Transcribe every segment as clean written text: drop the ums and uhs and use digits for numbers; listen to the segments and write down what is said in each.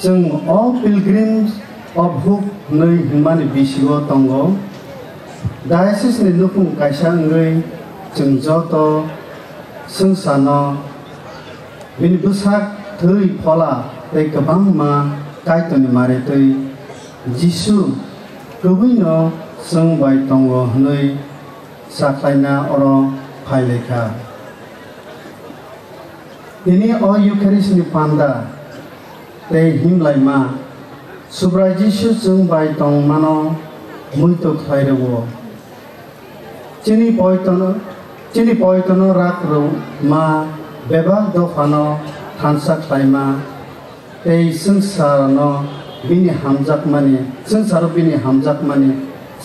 जों all pilgrims of hope नै Himani बिसिगो तंगो diocese नि लुफुं कायसांगै जों जत संसानो बिनि बुसाक थै फला तै गोबां मा कायतनि मारे तै जिसु कबिनो जों बाय तंगो नै साख्लायना अर फाइलेखा दिनै अ युकेरिस्टनि पान्दा तै हिमलायमा सुब्राय जिसु जों बाय तंग मानो मुइतो खायरबो चिनी पयतनो राखरो मा बेबा दफानो थानसा खायमा तै संसारनो बिनि हामजाक माने संसार बिनि हामजाक माने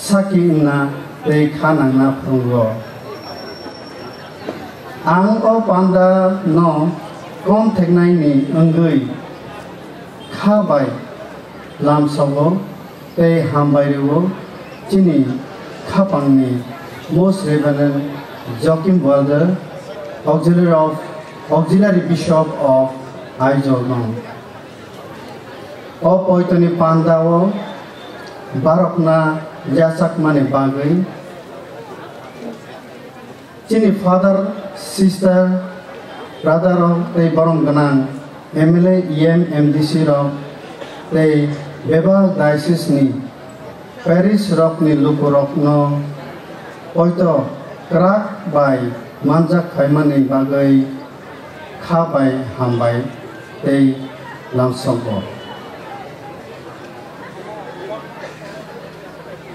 साखि ना तै खानांना फुंगो आं अ पान्दा न कम थेगनायनि अंगै खाबाय लामसावो तै हामबायरवो चिनी खापांनि most reverend Joachim Walder, auxiliary bishop of Aizolong. O poitoni pandao barokna jasak mane bagai. Chini father, sister, brother of the Borong Ganang, MLA EM MDC of the Beba Diocese ni Paris rock ni luko rock no Oito krak by manjak khaimani bagai khabai hambai tei lamsongbo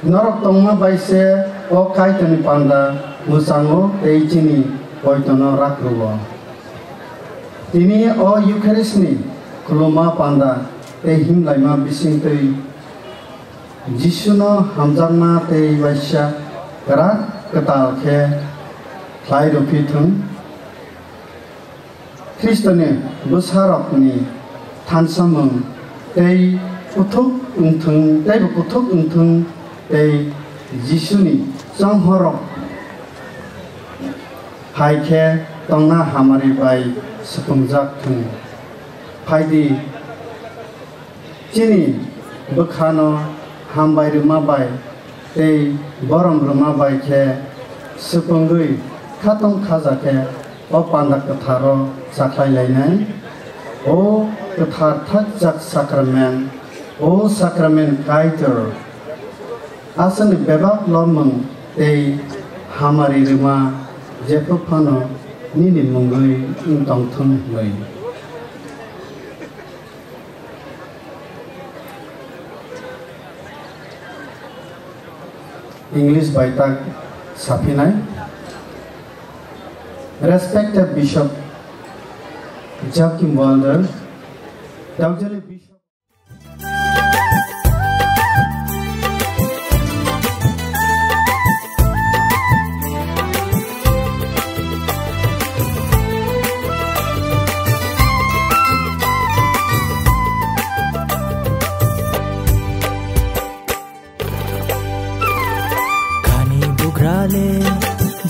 norok tongma baise o kaitoni panda musango tei chini oitono rakrubo tini o eucharistni khuluma panda tei himlaima bising tei jisuno hamjakma tei baisya Kerat ketal ke klai rupitung Kristone busharokni tansamung tei putuk untung tei Jisuni songhorok hai ke tongna hamari bai sepungjak tung Paidi Chini bukhano hambai ruma bai tei borom ruma bai ke sepungui khatong khaja ke o panda katharo saklai lainai o kathar thak jak sacrament kaiter asan bebak lomung tei hamari ruma jepo phano nini mungui intong thung hui English by tag Sapinai. Respected Bishop Joachim Walder, Auxiliary Bishop.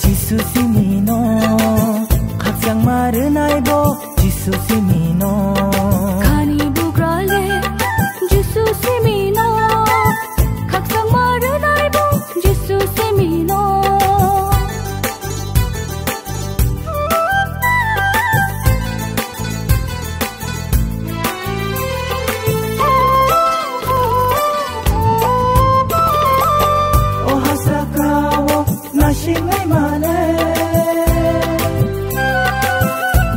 Jisu simino khakyang marnai bo Jisu simino khani bugrale Jisu simino khakyang marnai bo Jisu simino o hasakawo nashingai mane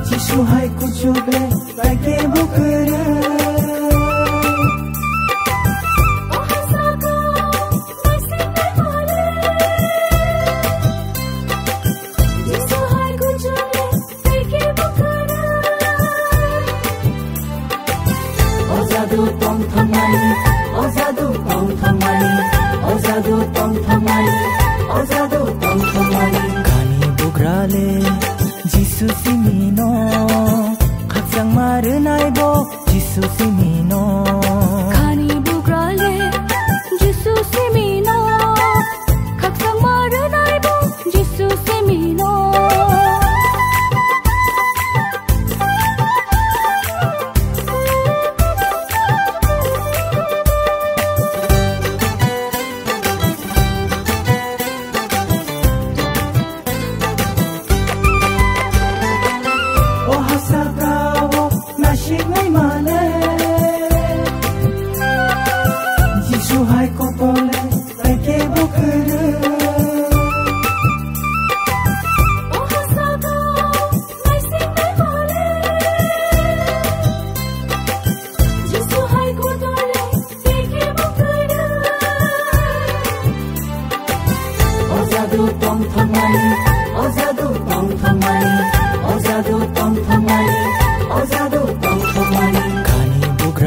Jisu hai kuchube baike bukuru o hasakawo nashingai mane Jisu hai kuchube baike bukuru o jadu tong thamani o jadu tong thamani o jadu tong thamani o jadu tong thamani khani bugrale Jisu simino khakyang marnai bo Jisu simino khani bugrale Jisu simino khakyang marnai bo Jisu simino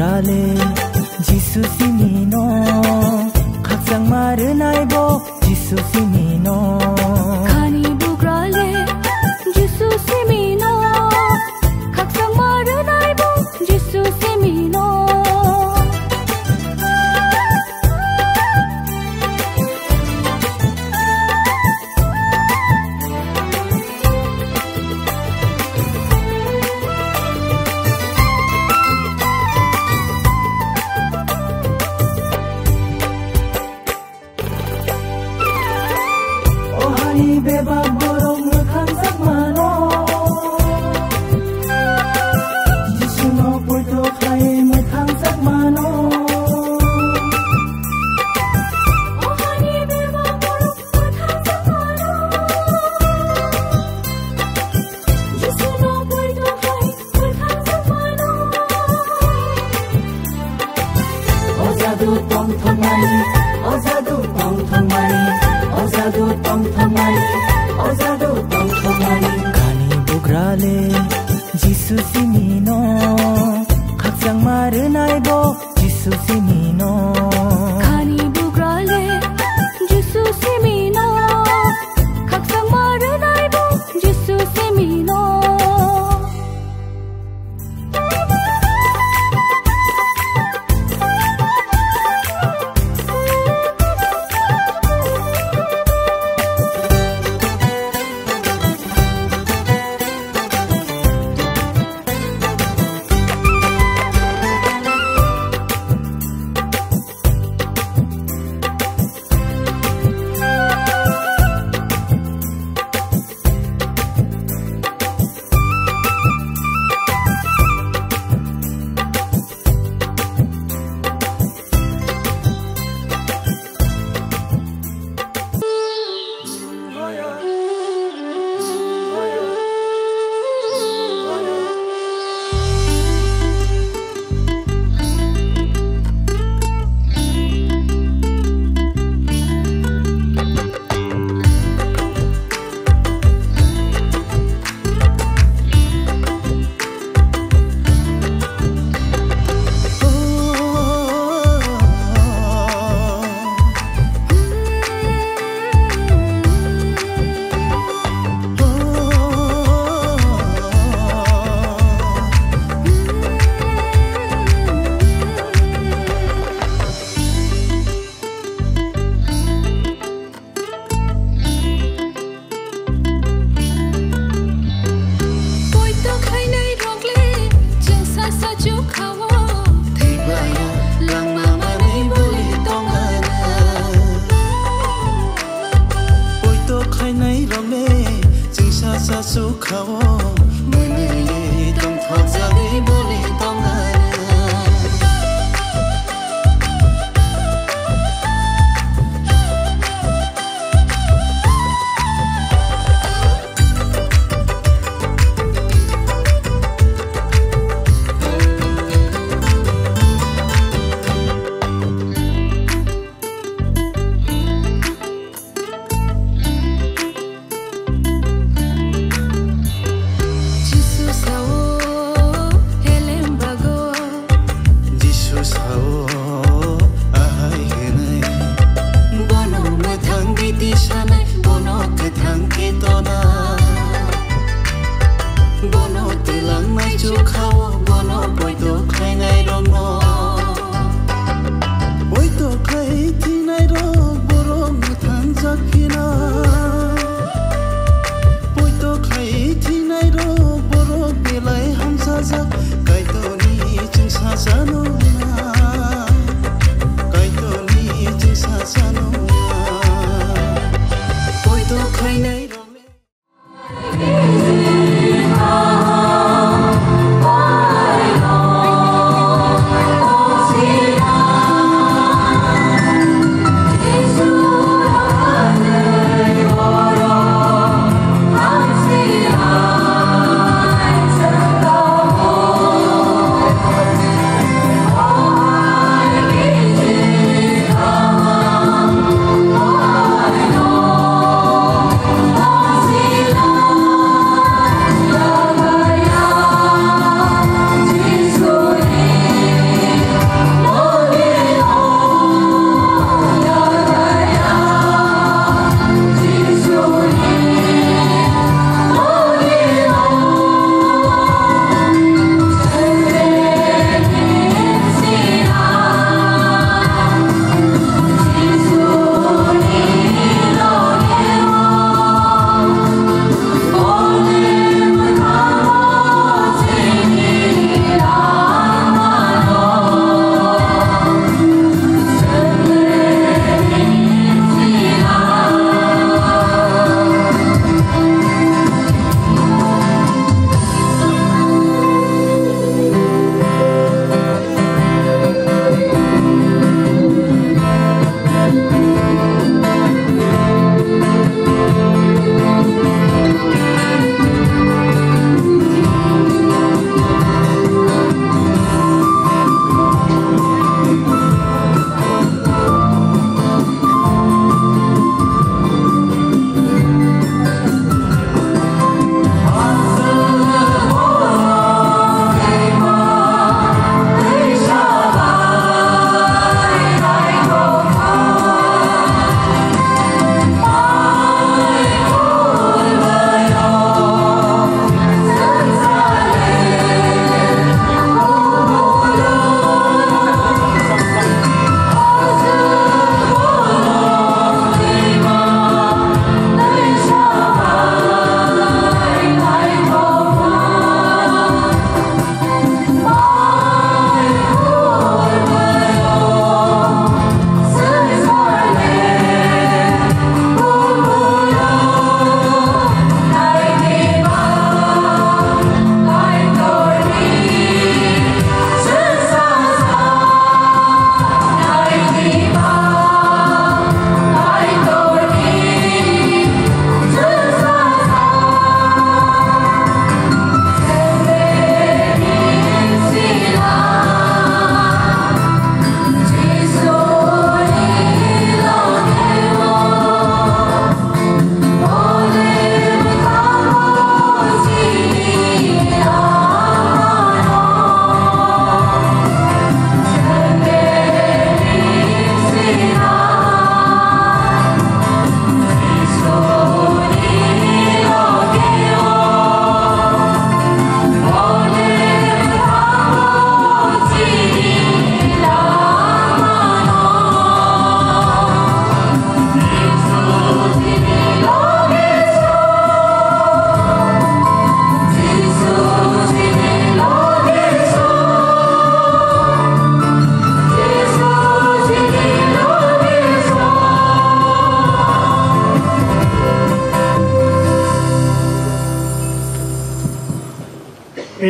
bugrale Jisu simino Kaksang marenai bo Jisu simino Khani bugrale Jisu simino Kaksang marenai bo Jisu simino Bebab borong mekhang sakmano Jisu no poito khai mekhang sakmano Oh hani bebab borong mekhang sakmano Jisu no poito khai mekhang sakmano Oh jadu tong thomani Oh jadu tong thomani Oh jadu tong thomani Oh jadu tong thomani Khani bugrale Jisu simino Kaksang marenai bo Jisu simino Khani bugrale Jisu simino Kaksang marenai bo Jisu simino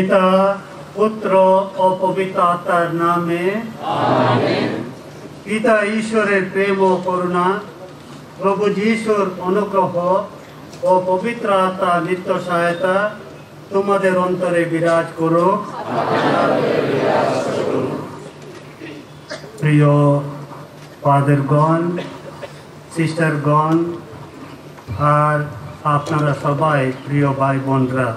পিতা পুত্র ও পবিত্র আত্মার নামে amen. পিতা ঈশ্বরের প্রেম ও করুণা, প্রভু যিশুর অনুগ্রহ ও পবিত্র আত্মার নিত্য সহায়তা তোমাদের অন্তরে বিরাজ করুক। প্রিয় ফাদারগণ, সিস্টারগণ আর আপনারা সবাই প্রিয় ভাই বোনরা,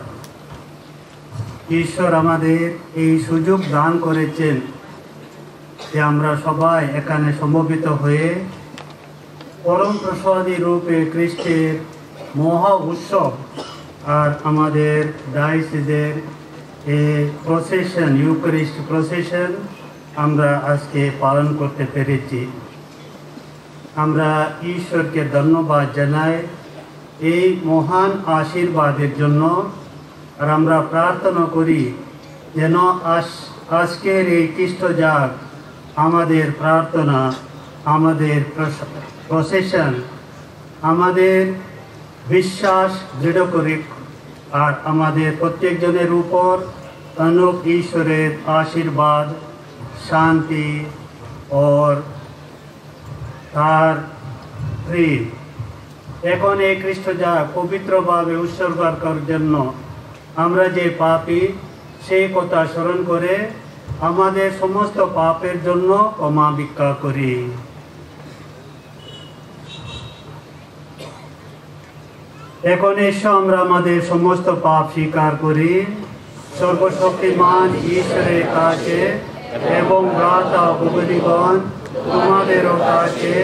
ঈশ্বর আমাদের এই সুযোগ দান করেছেন যে আমরা সবাই এখানে সমবেত হয়ে পরম প্রসাদী রূপে খ্রিস্টের মহা উৎসব আর আমাদের ডায়োসিসের প্রসেশন, ইউক্যারিস্ট প্রসেশন আমরা আজকে পালন করতে পেরেছি। আমরা ঈশ্বরকে ধন্যবাদ জানাই এই মহান আশীর্বাদের জন্য। আর আমরা প্রার্থনা করি যেন আজকের এই খ্রিস্টজাগ আমাদের প্রার্থনা, আমাদের প্রসেশন, আমাদের বিশ্বাস দৃঢ় করে আর আমাদের প্রত্যেকজনের উপর অনুক ঈশ্বরের আশীর্বাদ, শান্তি और তার প্রেম এখন এই খ্রিস্টজাগ পবিত্রভাবে উৎসর্গ করার জন্য আমরা যে পাপী সেই কথা স্মরণ করে আমাদের সমস্ত পাপের জন্য ক্ষমা ভিক্ষা করি। এখন এসো আমরা আমাদের সমস্ত পাপ স্বীকার করি সর্বশক্তিমান ঈশ্বরের কাছে এবং ভ্রাতা ভগিনীগণ তোমাদেরও কাছে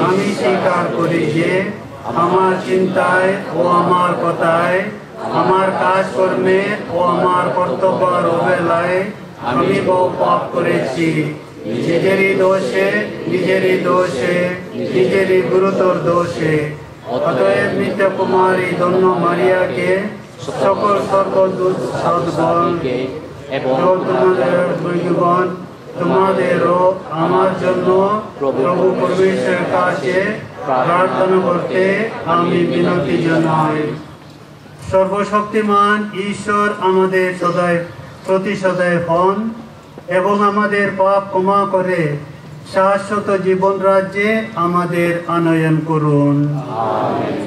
আমি স্বীকার করি যে আমার চিন্তায় ও আমার কথায়, আমার কাজকর্মে ও আমার কর্তব্যের অবহেলায় আমি বহু পাপ করেছি। নিজেরই দোষে নিজেরই গুরুতর দোষে। অতএব নিত্য কুমারী ধন্য মারিয়াকে, সকল স্বর্গদূত সদ্গণকে এবং তোমাদেরও আমার জন্য প্রভু পরমেশ্বরের কাছে প্রার্থনা করতে আমি বিনতি জানাই। সর্বশক্তিমান ঈশ্বর আমাদের প্রতি সদয় হন এবং আমাদের পাপ ক্ষমা করে শাশ্বত জীবন রাজ্যে আমাদের আনয়ন করুন। Amen.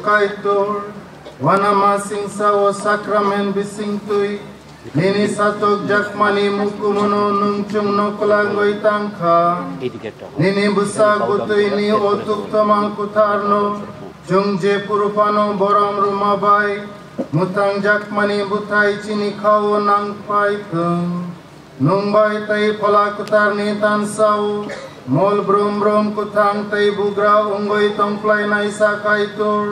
Kaitor wanama singsa o sakramen bisingtui nini satok jakmani mukumono nungchung no kolangoi tangkha nini busa gutui ni otuk tamang kutarno jungje purupano boram rumabai mutang jakmani butai chini khao nang pai keng nungbai tai phala kutar ni tansau mol brum brum kutang tai bugra ungoi tongplai nai sakaitor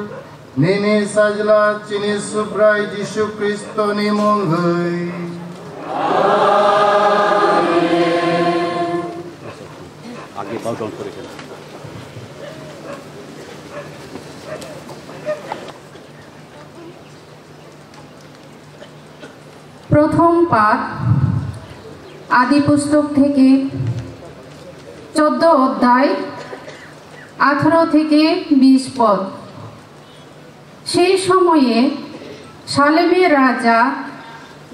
nini sajla chini subrai Jishu Kristo ni mongai. आगे पाव down करें। প্রথম পাঠ আদি পুস্তক থেকে 14 অধ্যায় 18 থেকে 20 পদ। সেই সময়ে সালেমের রাজা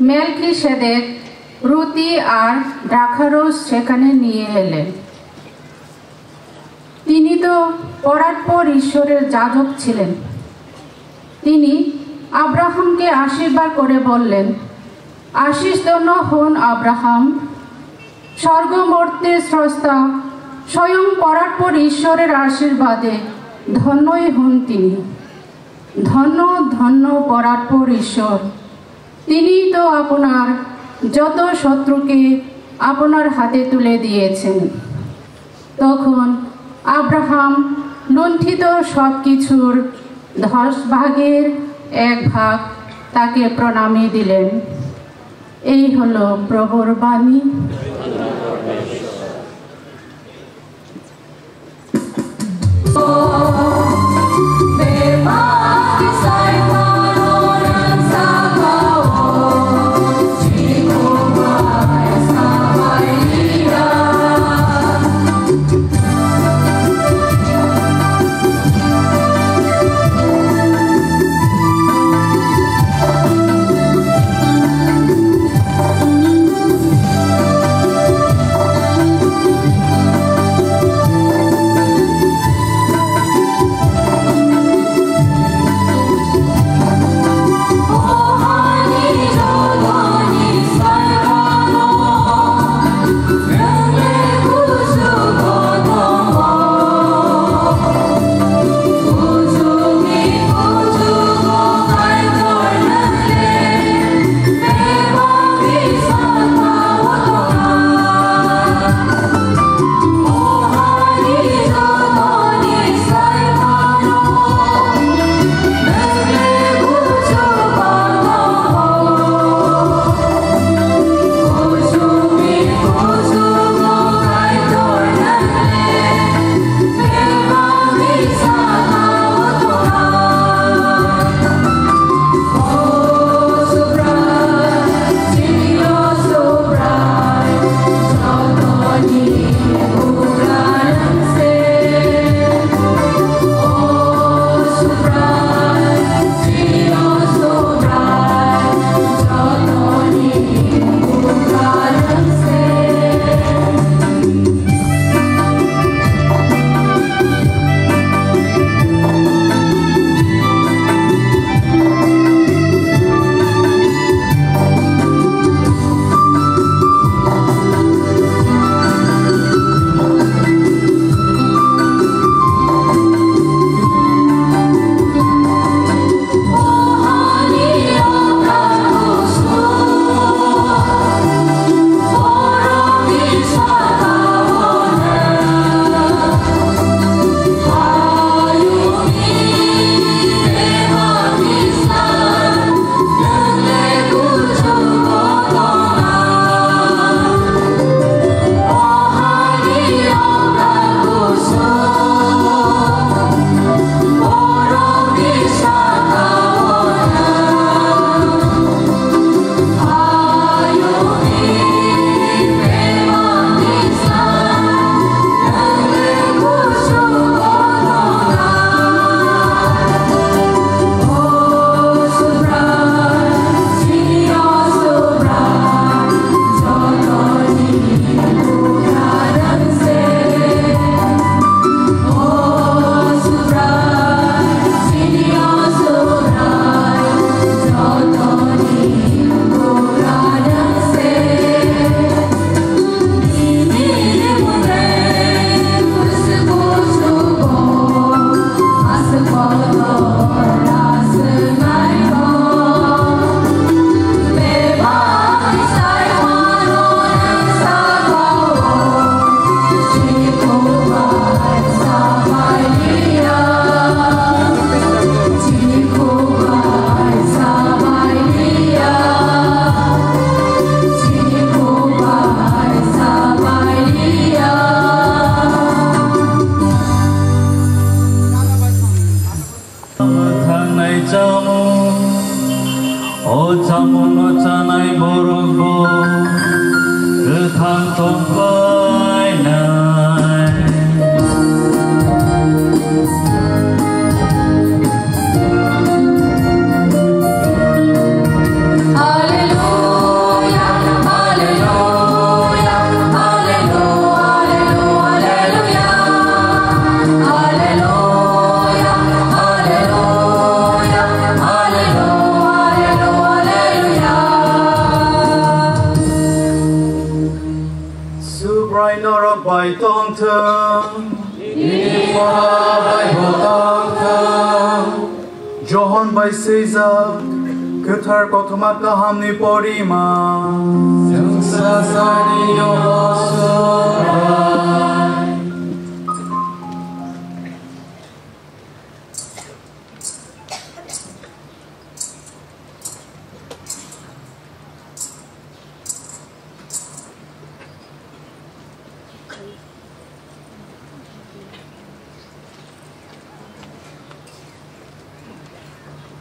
মেলকিসেদেক রুটি আর দ্রাক্ষারস সেখানে নিয়ে এলেন। তিনি তো পরাৎপর ঈশ্বরের যাজক ছিলেন। তিনি আব্রাহামকে আশীর্বাদ করে বললেন, আশীষ ধন্য হন আব্রাহাম, স্বর্গমর্তের স্রষ্টা স্বয়ং পরাৎপর ঈশ্বরের আশীর্বাদে ধন্যই হন তিনি। ধন্য ধন্য পরাৎপর ঈশ্বর, তিনিই তো আপনার যত শত্রুকে আপনার হাতে তুলে দিয়েছেন। তখন আব্রাহাম লুণ্ঠিত সব কিছুর 10 ভাগের 1 ভাগ তাকে প্রণামী দিলেন। এই হলো প্রভুর বাণী। John by Caesar, Qatar Kotoma Kahamni Porima, Sasani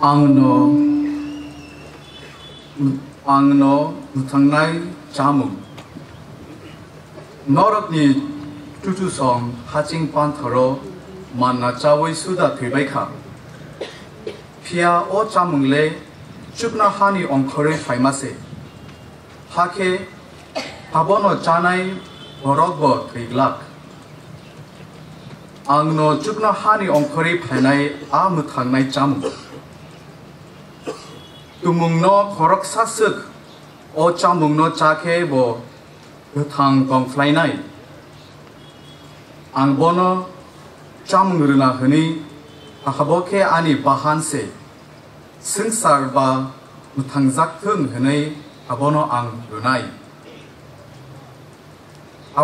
आंनो नुथांनाय जामुं नरकनि तुतुसं हाचिं पान्थरो मानना चावै सुदा थैबायखा फिया अ जामुंले चुपना हानि अंखरै फायमासे हाखे हाबनो जानाय बरकबो थैग्लाक आंनो चुपना हानि अंखरै फायनाय आ मुथांनाय जामुं तुमुंनो खरक सासुक अ जामुंनो जाखे बो गोथां गंफ्लायनाय आं बनो जामुं रोना होनि आहाबके आनि बाहानसे संसार बा मुथांजाकथों होनै आबनो आं रुनाय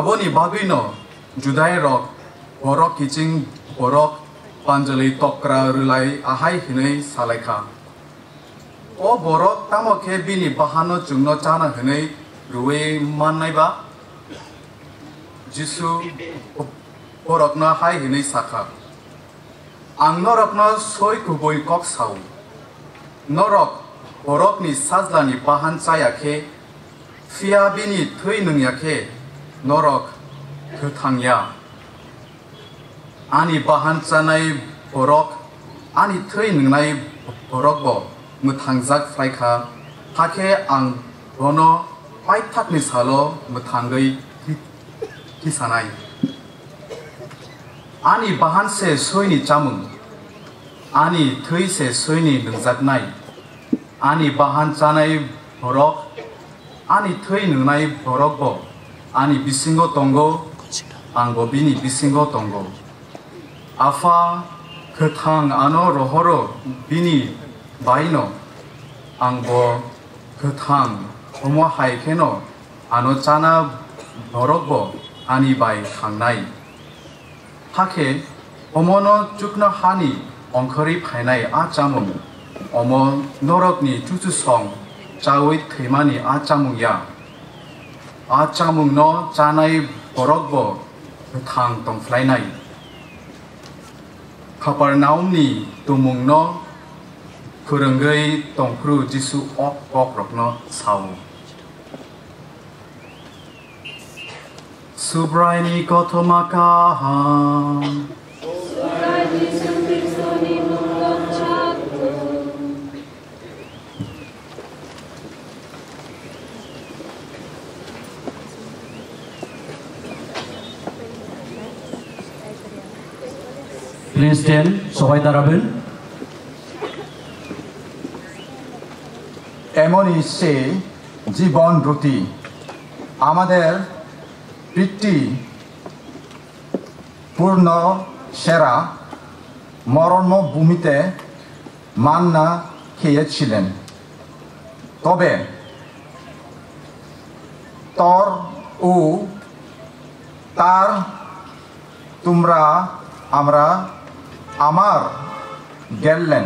आबनि बागैनो जुदाय रक बरक किचिं बरक पांजलि तक्रा रुलाय आहाय होनै सालायखा अ बरक तामके बिनि बाहानो जुंनो जाना होनै रुवे माननायबा जिसु बरकनो हाय होनै साखा आं नरकनो सय गुबै कक साव नरक बरकनि साजलानि बाहान जायाखे फिया बिनि थै नोंयाखे नरक गोथांया आनि बाहान जानाय बरक आनि थै नोंनाय बरकबो मुथांजाक फ्रायखा हाखे आं बनो पाइथाकनि सालो मुथांगै किसानाय आनि बाहानसे सयनि जामुं आनि थैसे सयनि नोंजाकनाय आनि बाहान जानाय बरक आनि थै नोंनाय बरकबो आनि बिसिंगो दंगो आंबो बिनि बिसिंगो दंगो आफा गोथां आनो रहरो बिनि बायनो आंबो गोथां अमो हायखेनो आनो जाना बरकबो आनि बाय थांनाय हाखे अमनो चुकनो हानि अंखरै फायनाय आ जामुं अमो नरकनि तुतुसं चावै थैमानि आ जामुंया आ जामुंनो जानाय बरकबो गोथां दंफ्लायनाय कापारनाउमनि तुमुंनो फोरोंगै दंफ्रु जिसु अक बक्रकनो सावो सुब्रायनि गथमा गाहाम Please stand, সবাই দাঁড়াবেন। এমনই সে জীবন রুটি আমাদের পিতৃ পূর্ণ সেরা মরণভূমিতে মান্না খেয়েছিলেন তবে তর ও তার তোমরা আমরা আমার গেলেন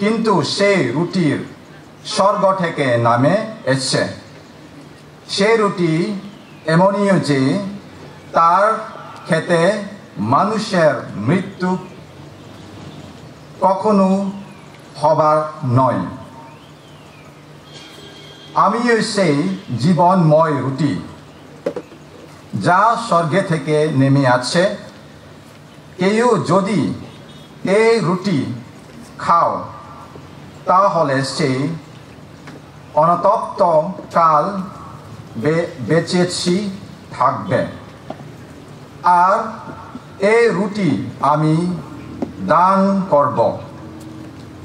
কিন্তু সেই রুটির স্বর্গ থেকে নামে এসেছে সেই রুটি এমনই যে তার খেতে মানুষের মৃত্যু কখনো হবার নয় আমিও সেই জীবনময় রুটি যা স্বর্গে থেকে নেমে আছে কেউ যদি এই রুটি খাও তাহলে সে অনন্ত কাল বেঁচে থাকবে আর এই রুটি আমি দান করব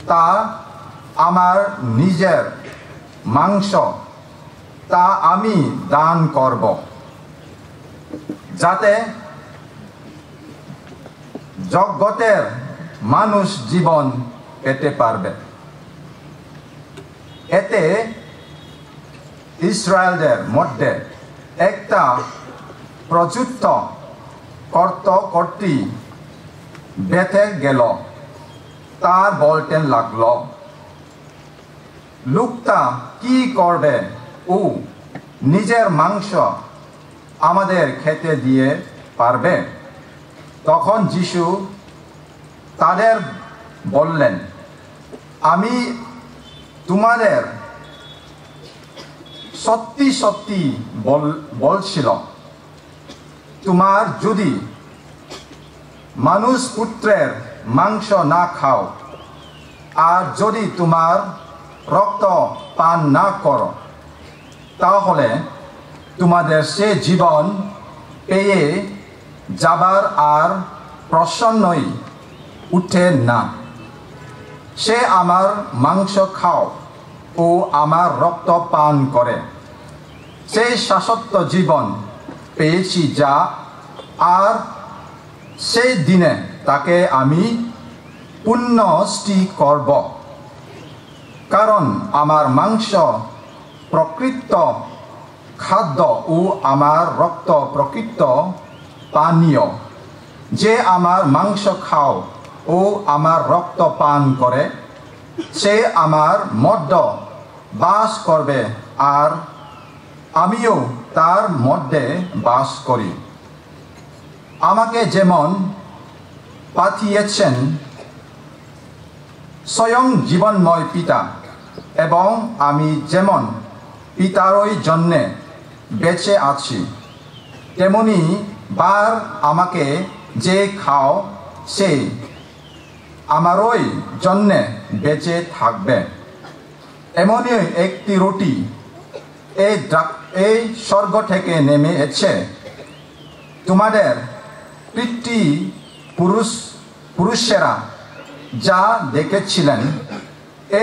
তা আমার নিজের মাংস তা আমি দান করব যাতে জগতের মানুষ জীবন পেতে পারবে এতে ইসরায়েলদের মধ্যে একটা প্রযুক্ত কর্তকর্তী বেঁধে গেল তার বলতে লাগলো লোকটা কি করবে ও নিজের মাংস আমাদের খেতে দিয়ে পারবে তখন যিশু তাদের বললেন আমি তোমাদের সত্যি সত্যি বলছিল, তোমার যদি মানুষ পুত্রের মাংস না খাও আর যদি তোমার রক্ত পান না করো, তাহলে তোমাদের সে জীবন পেয়ে যাবার আর প্রশ্নই উঠে না। সে আমার মাংস খাও ও আমার রক্ত পান করে সেই শাশ্বত জীবন পেয়েছি যা, আর সেই দিনে তাকে আমি পুনষ্টি করব। কারণ আমার মাংস প্রকৃত খাদ্য ও আমার রক্ত প্রকৃত পানীয়। যে আমার মাংস খাও ও আমার রক্ত পান করে সে আমার মধ্যে বাস করবে আর আমিও তার মধ্যে বাস করি। আমাকে যেমন পাঠিয়েছেন স্বয়ং জীবনময় পিতা, এবং আমি যেমন পিতারই জন্যে বেঁচে আছি, তেমনি বার আমাকে যে খাও সে আমারই জন্যে বেঁচে থাকবে। এমনই একটি রুটি এই স্বর্গ থেকে নেমে এসেছে। তোমাদের পুরুষেরা যা দেখেছিলেন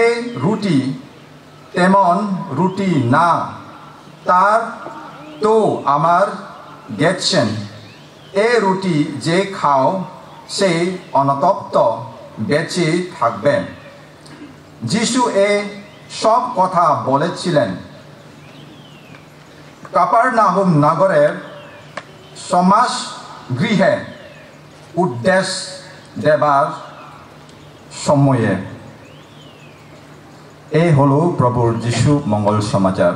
এই রুটি তেমন রুটি না, তার তো আমার গেছেন। এই রুটি যে খাও সে অনন্তত বেঁচে থাকবে। যিশু এই সব কথা বলেছিলেন কাপারনাহুম নগরের সমাজ গৃহে উদ্দেশ দেবার সময়ে। এই হলো প্রভুর যিশু মঙ্গল সমাচার।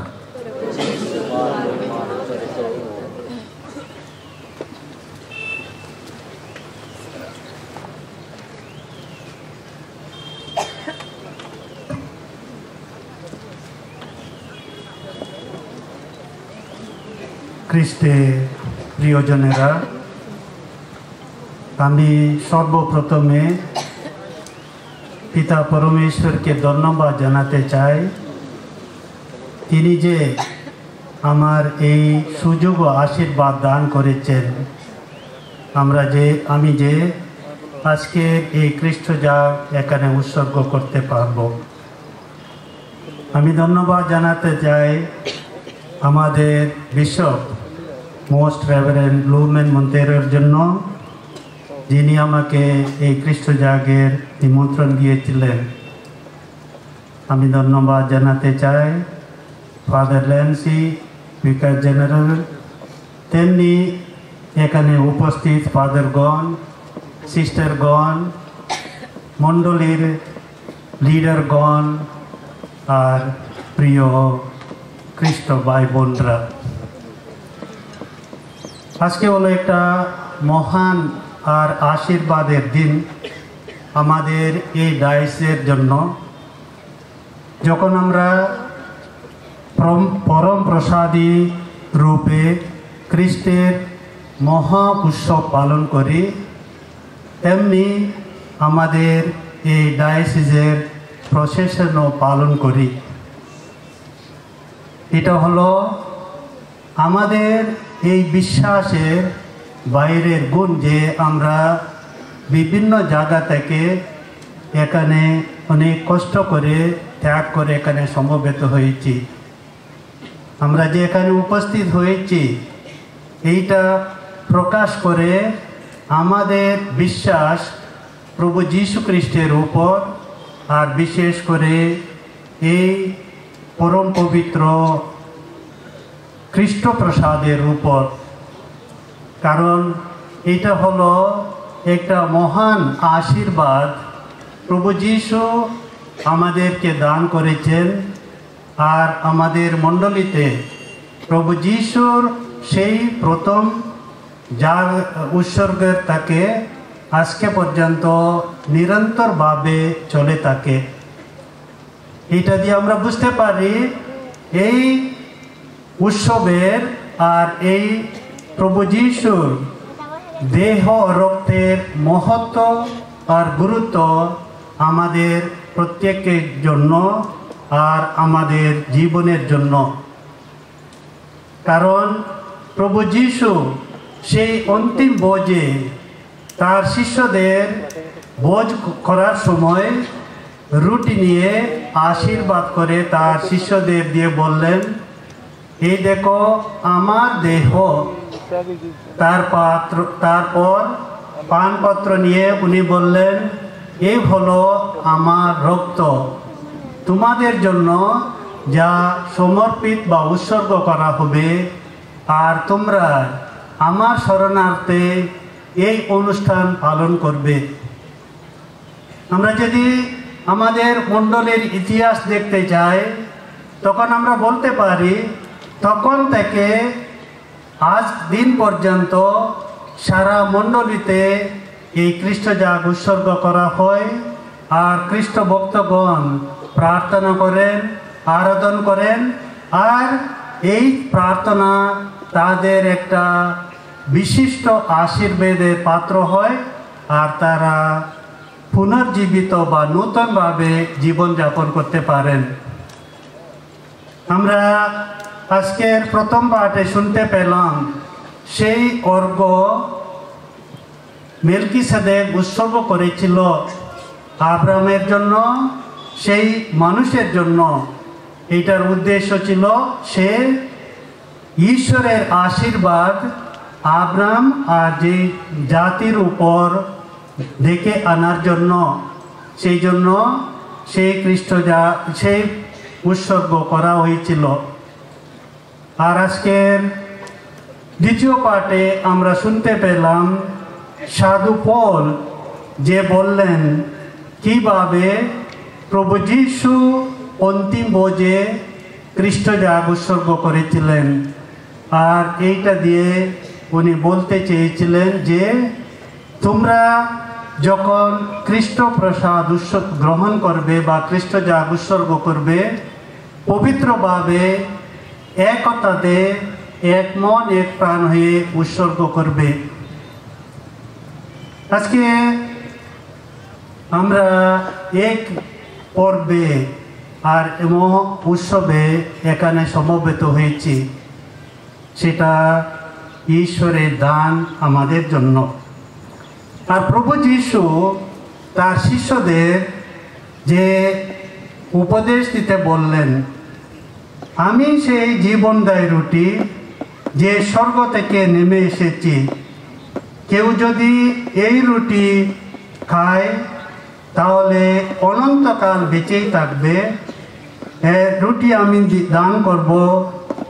খ্রিস্টে প্রিয়জনেরা, আমি সর্বপ্রথমে পিতা পরমেশ্বরকে ধন্যবাদ জানাতে চাই। তিনি যে আমার এই সুযোগ ও আশীর্বাদ দান করেছেন, আমি যে আজকে এই খ্রিস্ট জাগ এখানে উৎসর্গ করতে পারব। আমি ধন্যবাদ জানাতে চাই আমাদের বিশপ মোস্ট রেভারেন্ড লুমেন মন্তেরের জন্য, যিনি আমাকে এই খ্রিস্ট জাগের নিমন্ত্রণ দিয়েছিলেন। আমি ধন্যবাদ জানাতে চাই ফাদার ল্যান্সি, ভিকার জেনারেল, তেমনি এখানে উপস্থিত ফাদারগণ, সিস্টারগণ, মণ্ডলীর লিডারগণ আর প্রিয় খ্রিস্ট ভাই বোনরা। আজকে হলো একটা মহান আর আশীর্বাদের দিন আমাদের এই ডায়োসিসের জন্য, যখন আমরা পরম প্রসাদী রূপে খ্রিস্টের মহা উৎসব পালন করি, তেমনি আমাদের এই ডায়োসিসের প্রসেশনও পালন করি। এটা হলো আমাদের এই বিশ্বাসের বাইরের গুণ যে আমরা বিভিন্ন জায়গা থেকে এখানে অনেক কষ্ট করে ত্যাগ করে এখানে সমবেত হয়েছি। আমরা যে এখানে উপস্থিত হয়েছি এইটা প্রকাশ করে আমাদের বিশ্বাস প্রভু যীশু খ্রিস্টের উপর, আর বিশেষ করে এই পরম পবিত্র খ্রিস্ট প্রসাদের উপর। কারণ এটা হলো একটা মহান আশীর্বাদ প্রভু যীশু আমাদেরকে দান করেছেন। আর আমাদের মণ্ডলীতে প্রভু যীশুর সেই প্রথম যার উৎসর্গের তাকে আজকে পর্যন্ত নিরন্তরভাবে চলে থাকে। এটা দিয়ে আমরা বুঝতে পারি এই উৎসবের আর এই প্রভু যিশুর দেহ রক্তের মহত্ব আর গুরুত্ব আমাদের প্রত্যেকের জন্য আর আমাদের জীবনের জন্য। কারণ প্রভু যিশু সেই অন্তিম ভোজে তার শিষ্যদের ভোজ করার সময় রুটি নিয়ে আশীর্বাদ করে তার শিষ্যদের দিয়ে বললেন, এই দেখো আমার দেহ। তারপর পানপত্র নিয়ে উনি বললেন, এই হলো আমার রক্ত, তোমাদের জন্য যা সমর্পিত বা উৎসর্গ করা হবে, আর তোমরা আমার শরণার্থে এই অনুষ্ঠান পালন করবে। আমরা যদি আমাদের মণ্ডলের ইতিহাস দেখতে যাই, তখন আমরা বলতে পারি তখন থেকে আজ দিন পর্যন্ত সারা মণ্ডলীতে এই খ্রিস্টজাগ উৎসর্গ করা হয়, আর খ্রিস্ট ভক্তগণ প্রার্থনা করেন, আরাধন করেন, আর এই প্রার্থনা তাদের একটা বিশিষ্ট আশীর্বাদের পাত্র হয়, আর তারা পুনর্জীবিত বা নূতনভাবে জীবনযাপন করতে পারেন। আমরা আজকের প্রথম পাঠে শুনতে পেলাম সেই অর্ঘ মেলকিসেদেক উৎসর্গ করেছিল আব্রাহামের জন্য, সেই মানুষের জন্য। এটার উদ্দেশ্য ছিল সে ঈশ্বরের আশীর্বাদ আব্রাহাম আর যে জাতির উপর ডেকে আনার জন্য। সেই জন্য সেই সেই উৎসর্গ করা হয়েছিল। আর আজকের দ্বিতীয় পাঠে আমরা শুনতে পেলাম সাধু পল যে বললেন কিভাবে প্রভু যিশু অন্তিম ভোজে খ্রিস্টজাগ উৎসর্গ করেছিলেন। আর এইটা দিয়ে উনি বলতে চেয়েছিলেন যে তোমরা যখন খ্রিস্ট প্রসাদ গ্রহণ করবে বা খ্রিস্টজাগ উৎসর্গ করবে, পবিত্রভাবে একতাতে এক মন এক প্রাণ হয়ে উৎসর্গ করবে। আজকে আমরা এক পর্বে আর উৎসবে এখানে সমবেত হয়েছি, সেটা ঈশ্বরের দান আমাদের জন্য। আর প্রভু যিশু তার শিষ্যদের যে উপদেশ দিতে বললেন, আমি সেই জীবনদায়ী রুটি যে স্বর্গ থেকে নেমে এসেছি, কেউ যদি এই রুটি খায় তাহলে অনন্তকাল বেঁচেই থাকবে। রুটি আমি দান করব,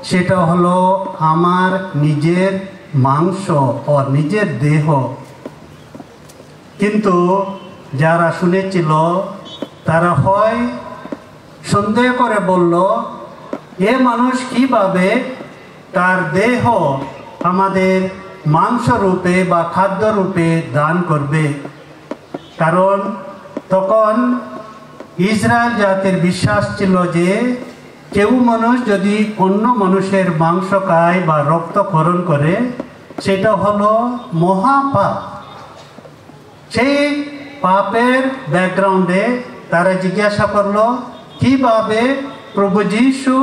সেটা হলো আমার নিজের মাংস ও নিজের দেহ। কিন্তু যারা শুনেছিল তারা হয় সন্দেহ করে বলল, এ মানুষ কিভাবে তার দেহ আমাদের মাংস রূপে বা খাদ্য রূপে দান করবে? কারণ তখন ইসরায়েল জাতির বিশ্বাস ছিল যে কেউ মানুষ যদি অন্য মানুষের মাংস খায় বা রক্তক্ষরণ করে, সেটা হলো মহাপাপ। সেই পাপের ব্যাকগ্রাউন্ডে তারা জিজ্ঞাসা করলো কিভাবে প্রভু যিশু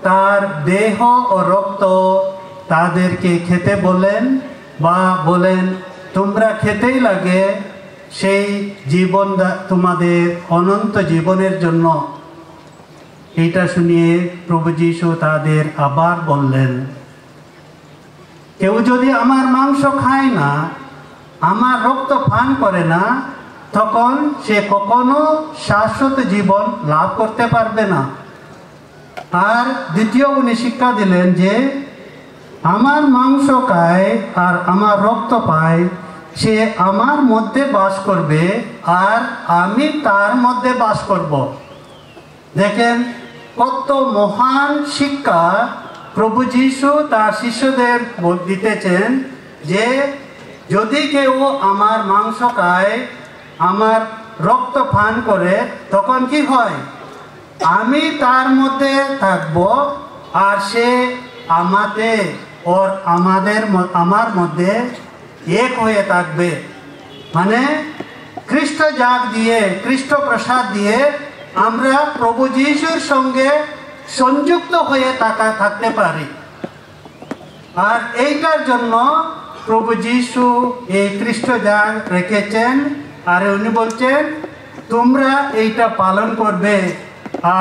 তার দেহ ও রক্ত তাদেরকে খেতে বলেন, বা বলেন তোমরা খেতেই লাগে সেই জীবন তোমাদের অনন্ত জীবনের জন্য। এইটা শুনিয়ে প্রভু যিশু তাদের আবার বললেন, কেউ যদি আমার মাংস খায় না, আমার রক্ত পান করে না, তখন সে কখনো শাশ্বত জীবন লাভ করতে পারবে না। আর দ্বিতীয় উনি শিক্ষা দিলেন যে আমার মাংস খায় আর আমার রক্ত পায়, সে আমার মধ্যে বাস করবে আর আমি তার মধ্যে বাস করব। দেখেন কত মহান শিক্ষা প্রভু যিশু তার শিষ্যদের দিতেছেন, যে যদি কেউ আমার মাংস খায়, আমার রক্ত পান করে, তখন কি হয়? আমি তার মধ্যে থাকব আর সে আমাতে और আমার মধ্যে এক হয়ে থাকবে। মানে খ্রিস্ট জাগ দিয়ে খ্রিস্ট প্রসাদ দিয়ে আমরা প্রভু যিশুর সঙ্গে সংযুক্ত হয়ে থাকতে পারি। আর এইটার জন্য প্রভু যিশু এই খ্রিস্ট জাগ রেখেছেন আর উনি বলছেন তোমরা এইটা পালন করবে।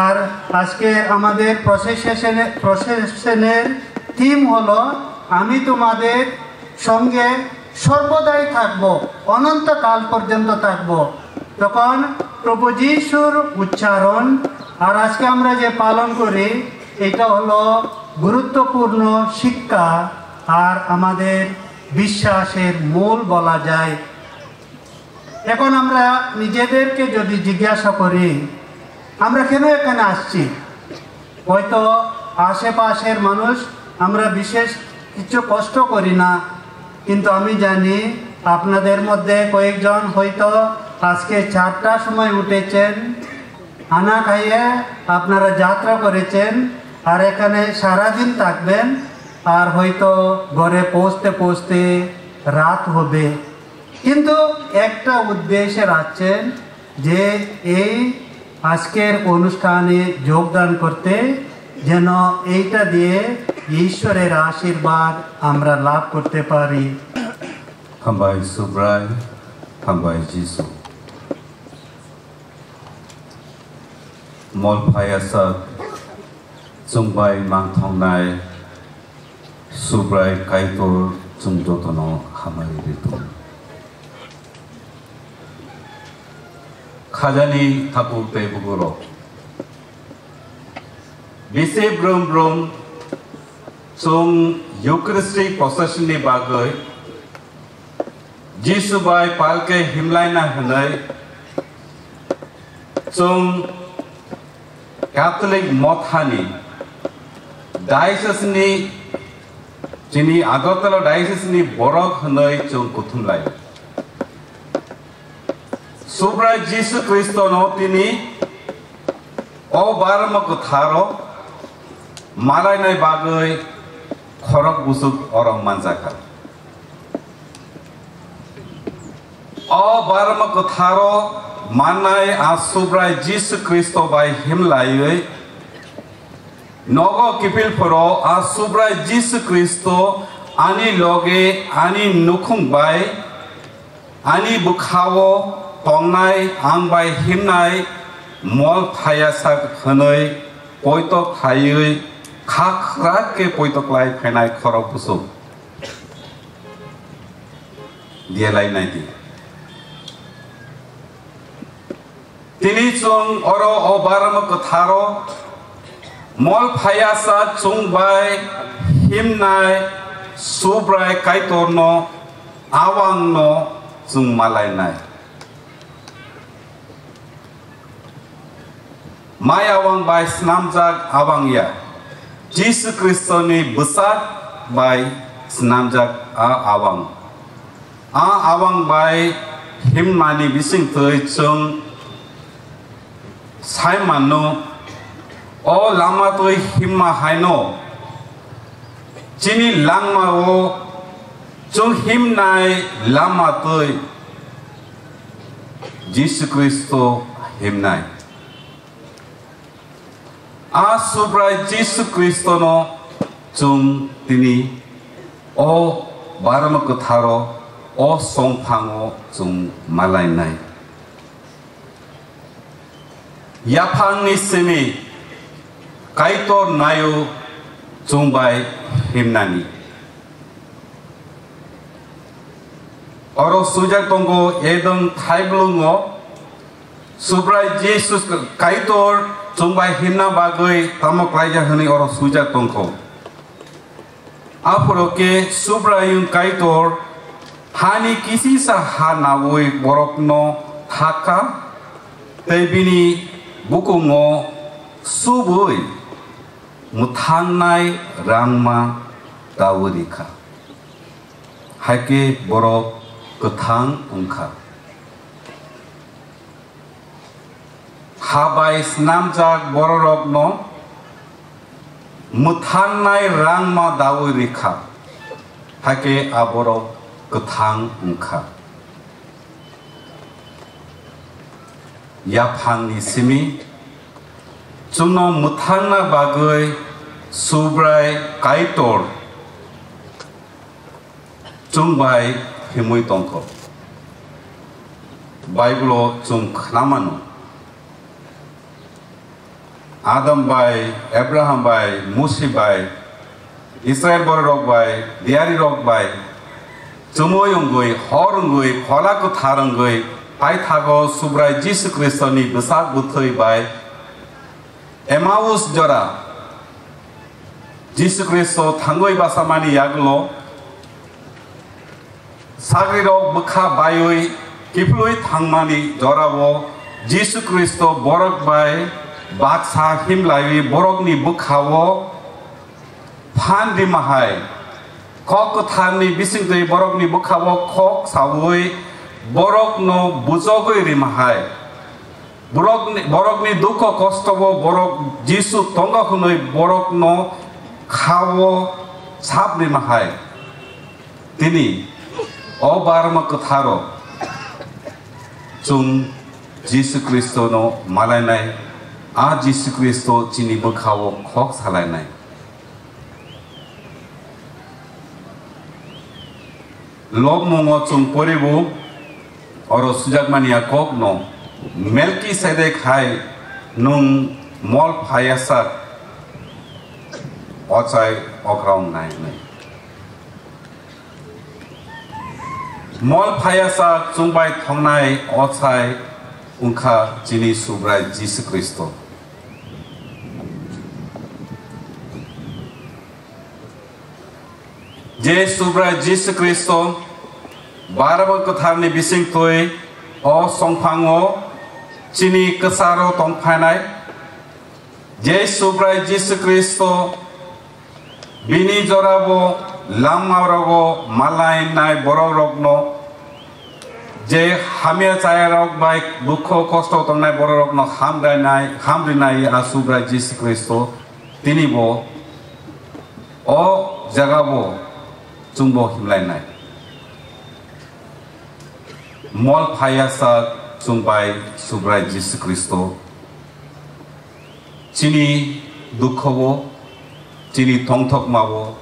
আর আজকে আমাদের প্রসেশনের থিম হলো আমি তোমাদের সঙ্গে সর্বদাই থাকব, অনন্তকাল পর্যন্ত থাকব। তখন প্রভু যিশুর উচ্চারণ আর আজকে আমরা যে পালন করি এটা হলো গুরুত্বপূর্ণ শিক্ষা আর আমাদের বিশ্বাসের মূল বলা যায়। এখন আমরা নিজেদেরকে যদি জিজ্ঞাসা করি আমরা কেন এখানে আসছি, হয়তো আশেপাশের মানুষ আমরা বিশেষ কিছু কষ্ট করি না, কিন্তু আমি জানি আপনাদের মধ্যে কয়েকজন হয়তো আজকে 4টার সময় উঠেছেন, আনা খাইয়ে আপনারা যাত্রা করেছেন আর এখানে সারাদিন থাকবেন আর হয়তো ঘরে পৌঁছতে পৌঁছতে রাত হবে। কিন্তু একটা উদ্দেশ্যে আছেন যে এই আজকের অনুষ্ঠানে যোগদান করতে, যেন এইটা দিয়ে ঈশ্বরের আশীর্বাদ আমরা লাভ করতে পারি। হামবাই সুব্রাই, হামবাই যিশু। মল ফায়াসাক চুংবাই মাংথংনাই সুব্রাই কাইতর চুংজতন হামাই ঋতু। খাজানি ঠাকুর পেবুগুর বিশে ব্রম ব্রম চুং ইউক্রিস্টিক প্রসেসনनि बागै जिसुबाय पालके हिमलायना होनाय चुं कैथलिक मथानि डायसिसनि जोंनि आगरतला डायसिसनि बरक होनाय चुं कुथुमलाय सुब्रा जिसु ख्रिस्टनो तिनि अबारम गोथारो मालायनाय बागै खरक बुसुक अरम मानजाखा अबारम गोथारो माननाय आसुब्राय जिसु ख्रिस्ट बाय हिमलायै नग किपिलफोराव आसुब्राय जिसु ख्रिस्ट आनि लगे आनि नुखुंबाय आनि बुखावो तंनाय आं बाय हिमनाय मल फायासाक होनै पयतक हायै खाख्राके पयतकलाय फैनाय खरक बुसुक दियालायनाय दि तिनि चुं अर अबारम गोथारो मल फायासा चुंबाय हिमनाय सुब्राय कायतरनो आवांनो चुं मालायनाय माय आवां बाय स्नामजाक आवांया जिसु ख्रिस्टनि बसाद बाय स्नामजाक आवां बाय हिमनानि बिसिंथै चुं सायमानो अ लामातै हिममा हायनो जिनि लांमाओ चुं हिमनाय लामातै जिसु ख्रिस्ट हिमनाय आसुब्राय जिसु ख्रिस्टनो चुं तिनि अ बारम गोथारो अ संफाङो चुं मालायनाय याफांनि सिनि कायतर नायो चुंबाय हिमनानि अरो सुजाक दंगो एदं थाइब्लुङो सुब्राय जिसु कायतर चुंबाय हिमना बागै तामक लायजा होनै अरो सुजाक दंखौ आफोरके सुब्रायुं कायतर हानि किसिसा हा नावै बरकनो थाका तैबिनि बुकुङो सुबै मुथांनाय रांमा दावरिखा हायके बरक गोथां अंखा habai snamjak bororokno muthanai rangma dawi rikha hake aborok kethang ungkha yaphangni simi chungno muthangna bagoi subrai kaitor chungbai himui tongko Bible chung khnamanu Adam bai Abraham bai Musi bai Israel borok bai diari rok bai chumoyongoi horongoi pholako tharongoi pai thago subrai Jesus Christo ni besak buthoi bai Emmaus jora Jesus Christo thangoi basamani yaglo sagri rok bukha bayoi kiploi thangmani jorabo Jesus Christo borok bai baksa himlai borokni bukhawo phandri mahai khok thangni bisingdei borokni bukhawo khok sawoi borokno bujogoi ri mahai borokni dukho kostobo borok jisu tonga hunoi borokno khawo sabri mahai tini obarma katharo chung Jesus Christo no malainai a Jesus Christo chini bukhawo khok salainai lob mongo chung poribu oro sujakmania kok no melki sedek hai nung mol phayasat ochai okraung nai mol phayasat chungbai thongnai ochai ungkha chini subrai Jesus Christo je subrai Jesus Christo barabak katharni bising toi o songphango chini kasaro tongphanai je subrai Jesus Christo bini jorabo lammarogo malai nai bororokno je hamia chayarok bai dukho kosto tongnai bororokno hamri nai a subrai Jesus Christo tini bo o jagabo chungbo himlai nai mol phayasa chungbai subrai Jesus Christo chini dukhobo chini tongthokmabo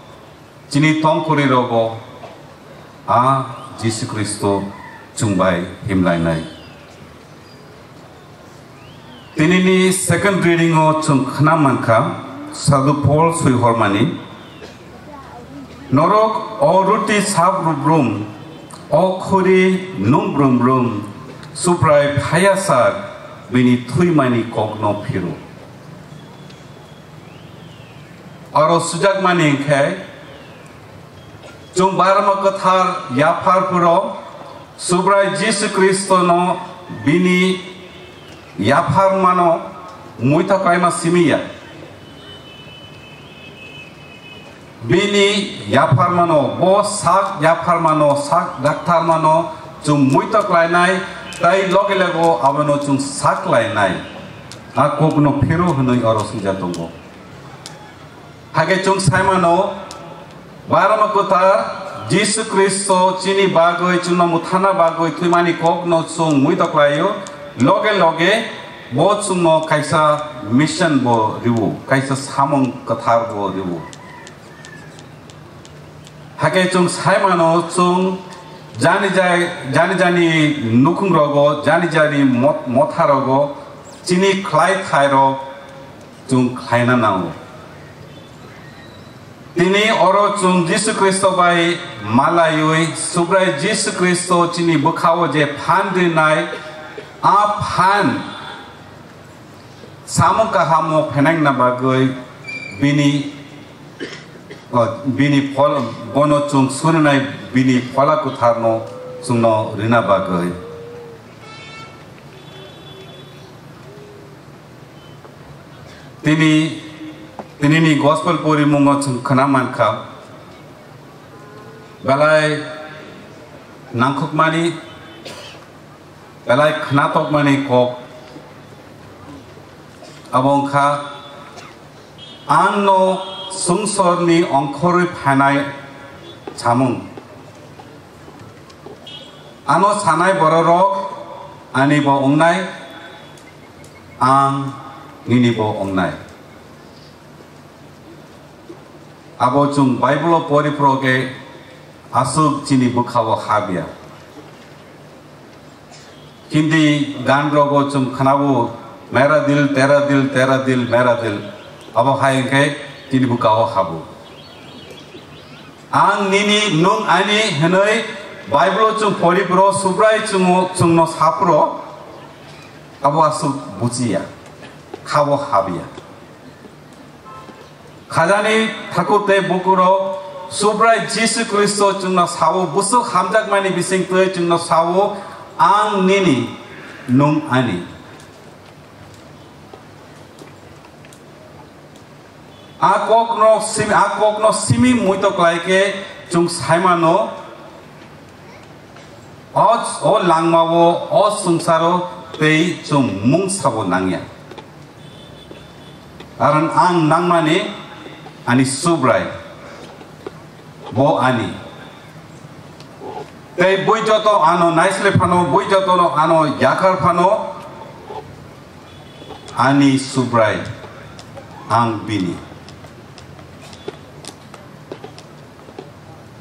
chini tongkurirogo a Jesus Christo chungbai himlai nai tinini second reading o chung khna mankha sadhu Paul sui hormani norok o ruti sab rubrum o khuri nung brum brum suprai phayasar bini thuimani kokno phiru aro sujakmani khai chung barama kathar yafar puro subrai Jesus Christo no bini yafar mano muita kaima simiya bini yafar mano bo sak yafar mano sak daktar mano chung muita klainai tai loge lego abano chung sak lainai a kokno phiru hnoi aro sujatongo hage chung saimano barama kathar Jesus Christo chini bagoi chunna muthana bagoi thuimani kokno chung muita klayo loge loge bo chungno kaisa mission bo ribu kaisa samong kathar bo ribu hake chung saimano chung jani nukung rogo jani motha rogo chini khlai thairo chung khlaina nao tini oro chung Jesus Christo bai malayoi subrai Jesus Christo chini bukhawo je phan dinai a phan samong kahamo phenang na bagoi bini phol bono chung sunai bini phola kutharno chungno rina bagoi tini ni gospel puri mungo chung khana mankha balai nangkhuk mani balai khana tok mani kok abongkha anno sungsorni ongkhori phanai chamung ano sanai bororok ani bo ongnai ang nini bo ongnai abo chung bible poriproge asuk chini bukhawo habia hindi gan rogo chung khanabu mera dil tera dil mera dil abo haingke chini bukhawo habu ang nini nung ani henoi bible chung poripro subrai chungno sapro abo asuk bujiya khawo habia khajani thakute bukuro subrai jisu kristo chungno sawo busuk hamjak mani bising tu chungno sawo ang nini nung ani akokno simi muito klaike chung saimano o langmawo o sungsaro tei chung mung sabo nangya aran ang nangmani ani subrai bo ani tei boi joto ano naisle phano boi joto no ano yakar phano ani subrai ang bini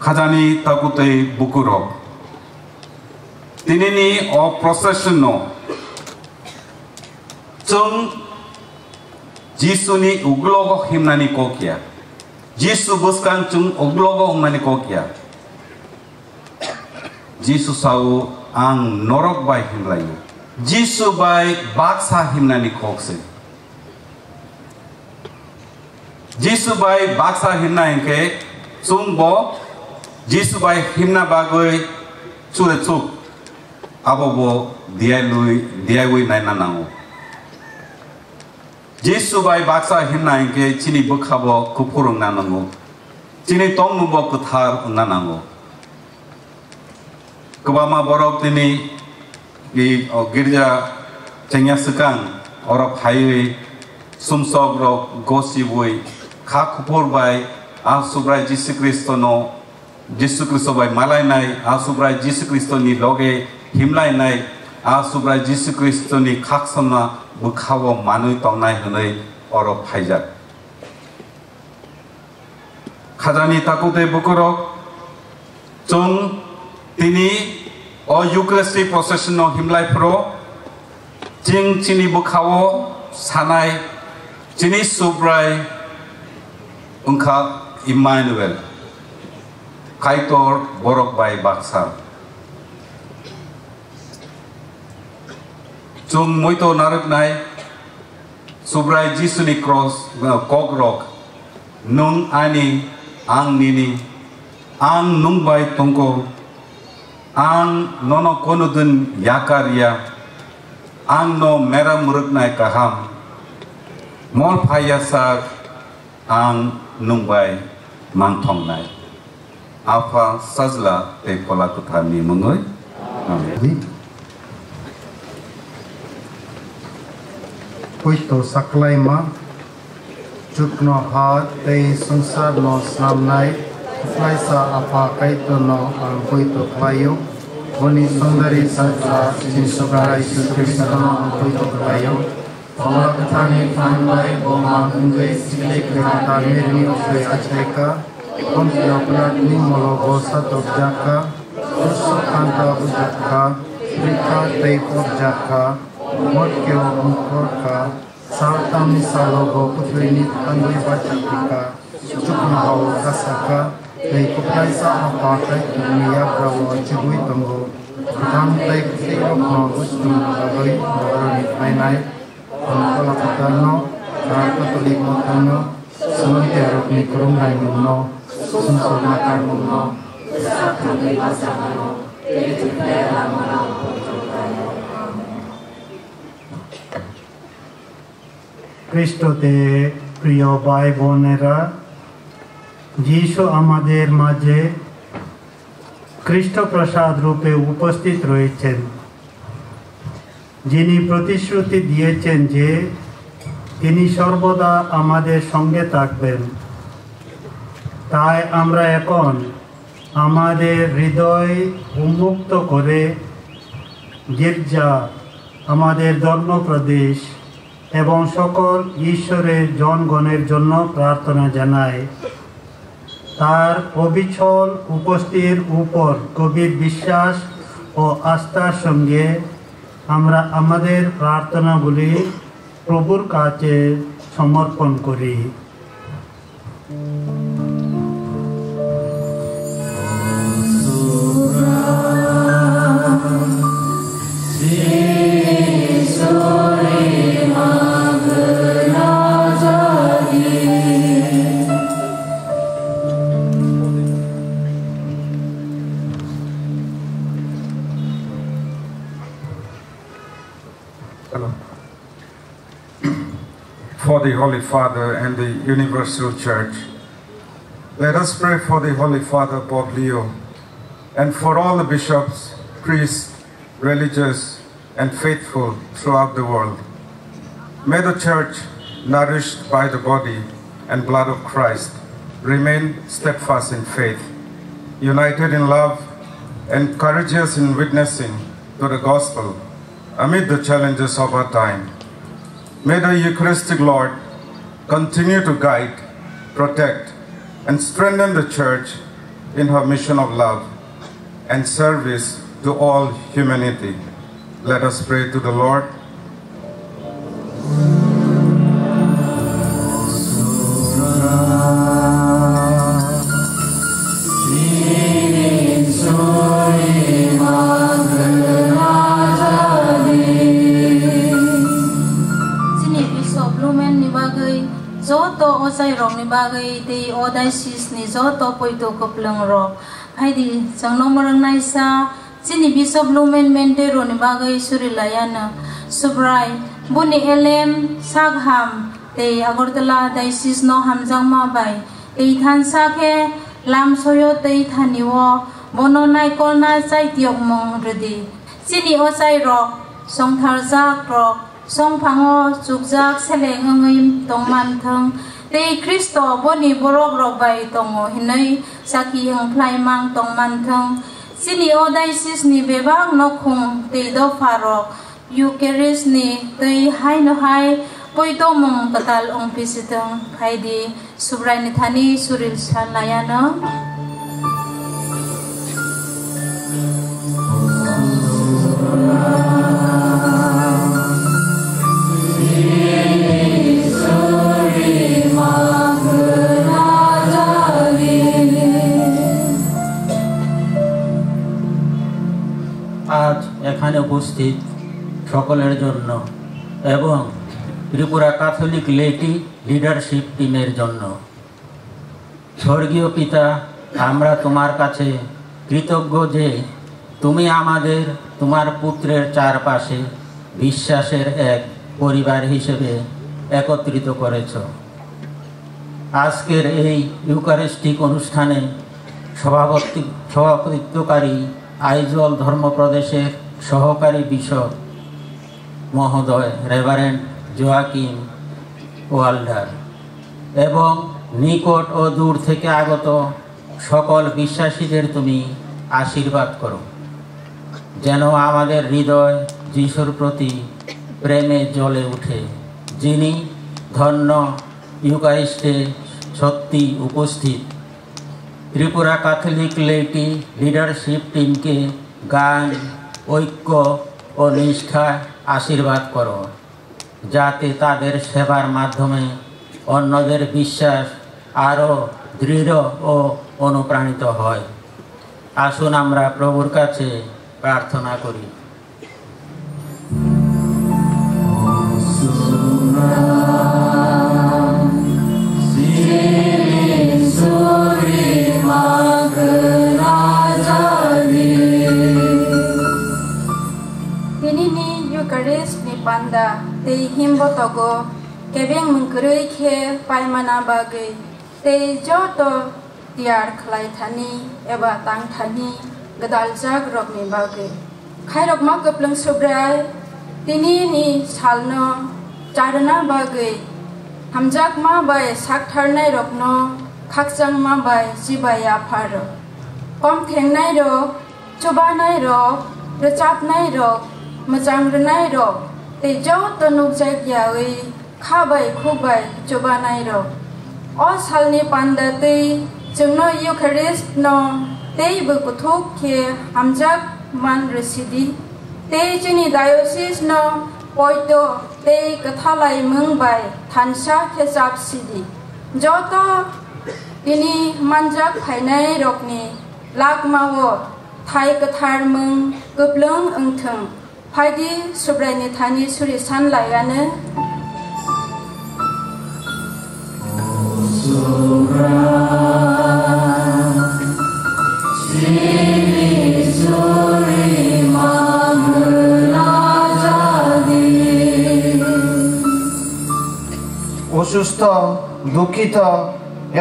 khajani takutei bukurok tinini o procession no chung jisuni uglogo himnani kokya jisu buskan chung uglogo himnani kokya jisu sau ang norok bai himlayu jisu bai baksa himnani kokse jisu bai baksa himna enke chung bo jisu bai himna bagoi chure chuk abo bo diai naina nango jisu bai baksa himna enke chini bukhabo kupurung nanango chini tongmu bo kuthar nanango kubama borok tini gi girja chengya sekang oro phaiwe sumsog ro gosi boi kha kupur bai a subrai jisu kristo no jisu kristo bai malai nai a subrai jisu kristo ni loge himlai nai a subrai jisu kristo ni khaksama bukhawo manui tongnai hunai oro phaijak khajani takute bukurok chung tini o eucharistic procession no himlai pro jing chini bukhawo sanai chini subrai ungkha Emmanuel kaitor borok bai baksa chung moito narak nai subrai jisuni cross kogrok nung ani ang nini ang nung bai tongko ang nono konudun yakaria ang no mera muruk nai kaham mol phayasak ang nung bai mangthong nai Alpha Sazla te pola kuthani mungoi amen Puito saklai ma chukno ha te sansar no snamnai flaisa apa kaito no al puito klayo boni sundari satla jinsubrai Kristo no al puito klayo pola kuthani fanbai boma mungoi silik kata mirni usai acheka Konfio pelatni molo bosa tokjaka Urso kanta ujaka Rika teip objaka Motkeo mungkorka Sartami salogo putrini tangui bacatika Cukna hau kasaka Teip upraisa apa kai dunia brawo cibui tunggu Kutam teip teirokno ustum bagoi Baroni painai Konkola kutano Karta tulik motano Semuanya erok ni kurung hai mungno Sumsor makan mungno Sakami basahano Teip tera manau খ্রিস্টতে প্রিয় ভাই বোনেরা যিশু আমাদের মাঝে খ্রিস্ট প্রসাদ রূপে উপস্থিত রয়েছেন যিনি প্রতিশ্রুতি দিয়েছেন যে তিনি সর্বদা আমাদের সঙ্গে থাকবেন। তাই আমরা এখন আমাদের হৃদয় উন্মুক্ত করে গির্জা, আমাদের ধর্মপ্রদেশ এবং সকল ঈশ্বরের জনগণের জন্য প্রার্থনা জানাই। তার অবিচল উপস্থিতির উপর গভীর বিশ্বাস ও আস্থার সঙ্গে আমরা আমাদের প্রার্থনাগুলি প্রভুর কাছে সমর্পণ করি। For the Holy Father and the Universal Church. Let us pray for the Holy Father Pope Leo and for all the bishops, priests, religious and faithful throughout the world. May the Church, nourished by the body and blood of Christ, remain steadfast in faith, united in love and courageous in witnessing to the gospel amid the challenges of our time. May the Eucharistic Lord continue to guide, protect, and strengthen the Church in her mission of love and service to all humanity. Let us pray to the Lord. Zoto osai rong ni bagay di odaisis ni zoto poito koplang ro hai di sangno marang naisa sini Bishop Lumen Mentero ni bagay surilayana subrai buni elem sagham te Agartala daisis no hamjang ma bai te than sakhe lam soyo te thaniwo bono nai kolna chai tiok mong redi sini osai ro songthar jak ro song phango chukjak seleng ngim tongman thang te Kristo boni borok rok bai tongo hinai saki ang phlai mang tongman thang sini odaisis ni bebang nokhung te do farok Eucharist ni te hai no hai poito mong katal ong pisitang phaidi subrai ni thani suril salayana আজ এখানে উপস্থিত সকলের জন্য এবং Tripura Catholic লেটি leadership টিমের জন্য স্বর্গীয় পিতা, আমরা তোমার কাছে কৃতজ্ঞ যে তুমি আমাদের তোমার পুত্রের চারপাশে বিশ্বাসের এক পরিবার হিসেবে একত্রিত করেছ। আজকের এই ইউকারিস্টিক অনুষ্ঠানে সভাপতিত্বকারী আইজল ধর্মপ্রদেশের সহকারী বিশপ মহোদয় রেভারেন্ড জোয়াকিম ওয়াল্ডার এবং নিকট ও দূর থেকে আগত সকল বিশ্বাসীদের তুমি আশীর্বাদ করো, যেন আমাদের হৃদয় যিশুর প্রতি প্রেমে জ্বলে ওঠে, যিনি ধন্য ইউকারিস্টে সত্যি উপস্থিত। ত্রিপুরা ক্যাথলিক লেটি লিডারশিপ টিমকে গান, ঐক্য ও নিষ্ঠায় আশীর্বাদ করো, যাতে তাদের সেবার মাধ্যমে অন্যদের বিশ্বাস আরও দৃঢ় ও অনুপ্রাণিত হয়। আসুন আমরা প্রভুর কাছে প্রার্থনা করি। Eucharist ni panda te himbo togo kebeng mengkerei ke paimana bagai te joto tiar khlai thani eba tang thani gadal jag rok ni bagai khai rok ma kaplang sobrai tini ni salno charana bagai hamjak ma bai saktarnai rokno khakjang ma bai jibai afar kom thengnai rok chobanai rok recapnai rok mojang renai rok tei joto nukjak yawi khabai khubai chobanai rok o salni panda tei jongno Eucharist no tei bo kuthuk khe hamjak man residi tei jini diocese no poito tei kathalai mungbai thansa khechap sidi joto ini manjak phainai rokni lakmao thai kathar mung goblong engthong phaidi subraini thani suri san laiane অসুস্থ দুঃখিত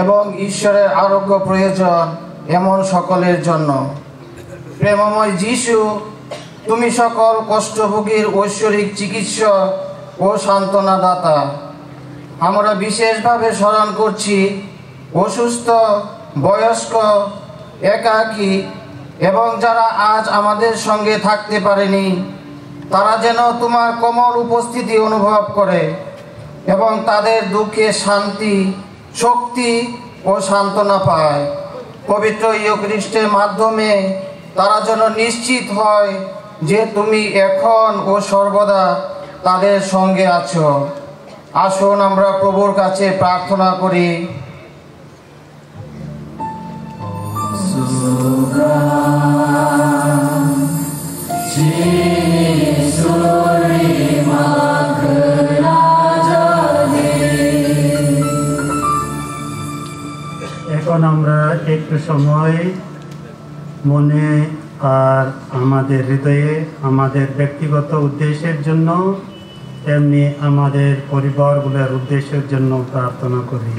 এবং ঈশ্বরের আরোগ্য প্রয়োজন এমন সকলের জন্য প্রেমময় যিশু তুমি সকল কষ্টভোগীর ঐশ্বরিক চিকিৎসক ও সান্ত্বনা দাতা আমরা বিশেষভাবে স্মরণ করছি অসুস্থ বয়স্ক একাকী এবং যারা আজ আমাদের সঙ্গে থাকতে পারেনি তারা যেন তোমার কোমল উপস্থিতি অনুভব করে এবং তাদের দুঃখে শান্তি শক্তি ও সান্ত্বনা পায় পবিত্র ইউখ্রিস্টের মাধ্যমে তারা যেন নিশ্চিত হয় যে তুমি এখন ও সর্বদা তাদের সঙ্গে আছো আসুন আমরা প্রভুর কাছে প্রার্থনা করি এখন আমরা একটু সময় মনে আর আমাদের হৃদয়ে আমাদের ব্যক্তিগত উদ্দেশ্যের জন্য তেমনি আমাদের পরিবারগুলোর উদ্দেশ্যের জন্য প্রার্থনা করি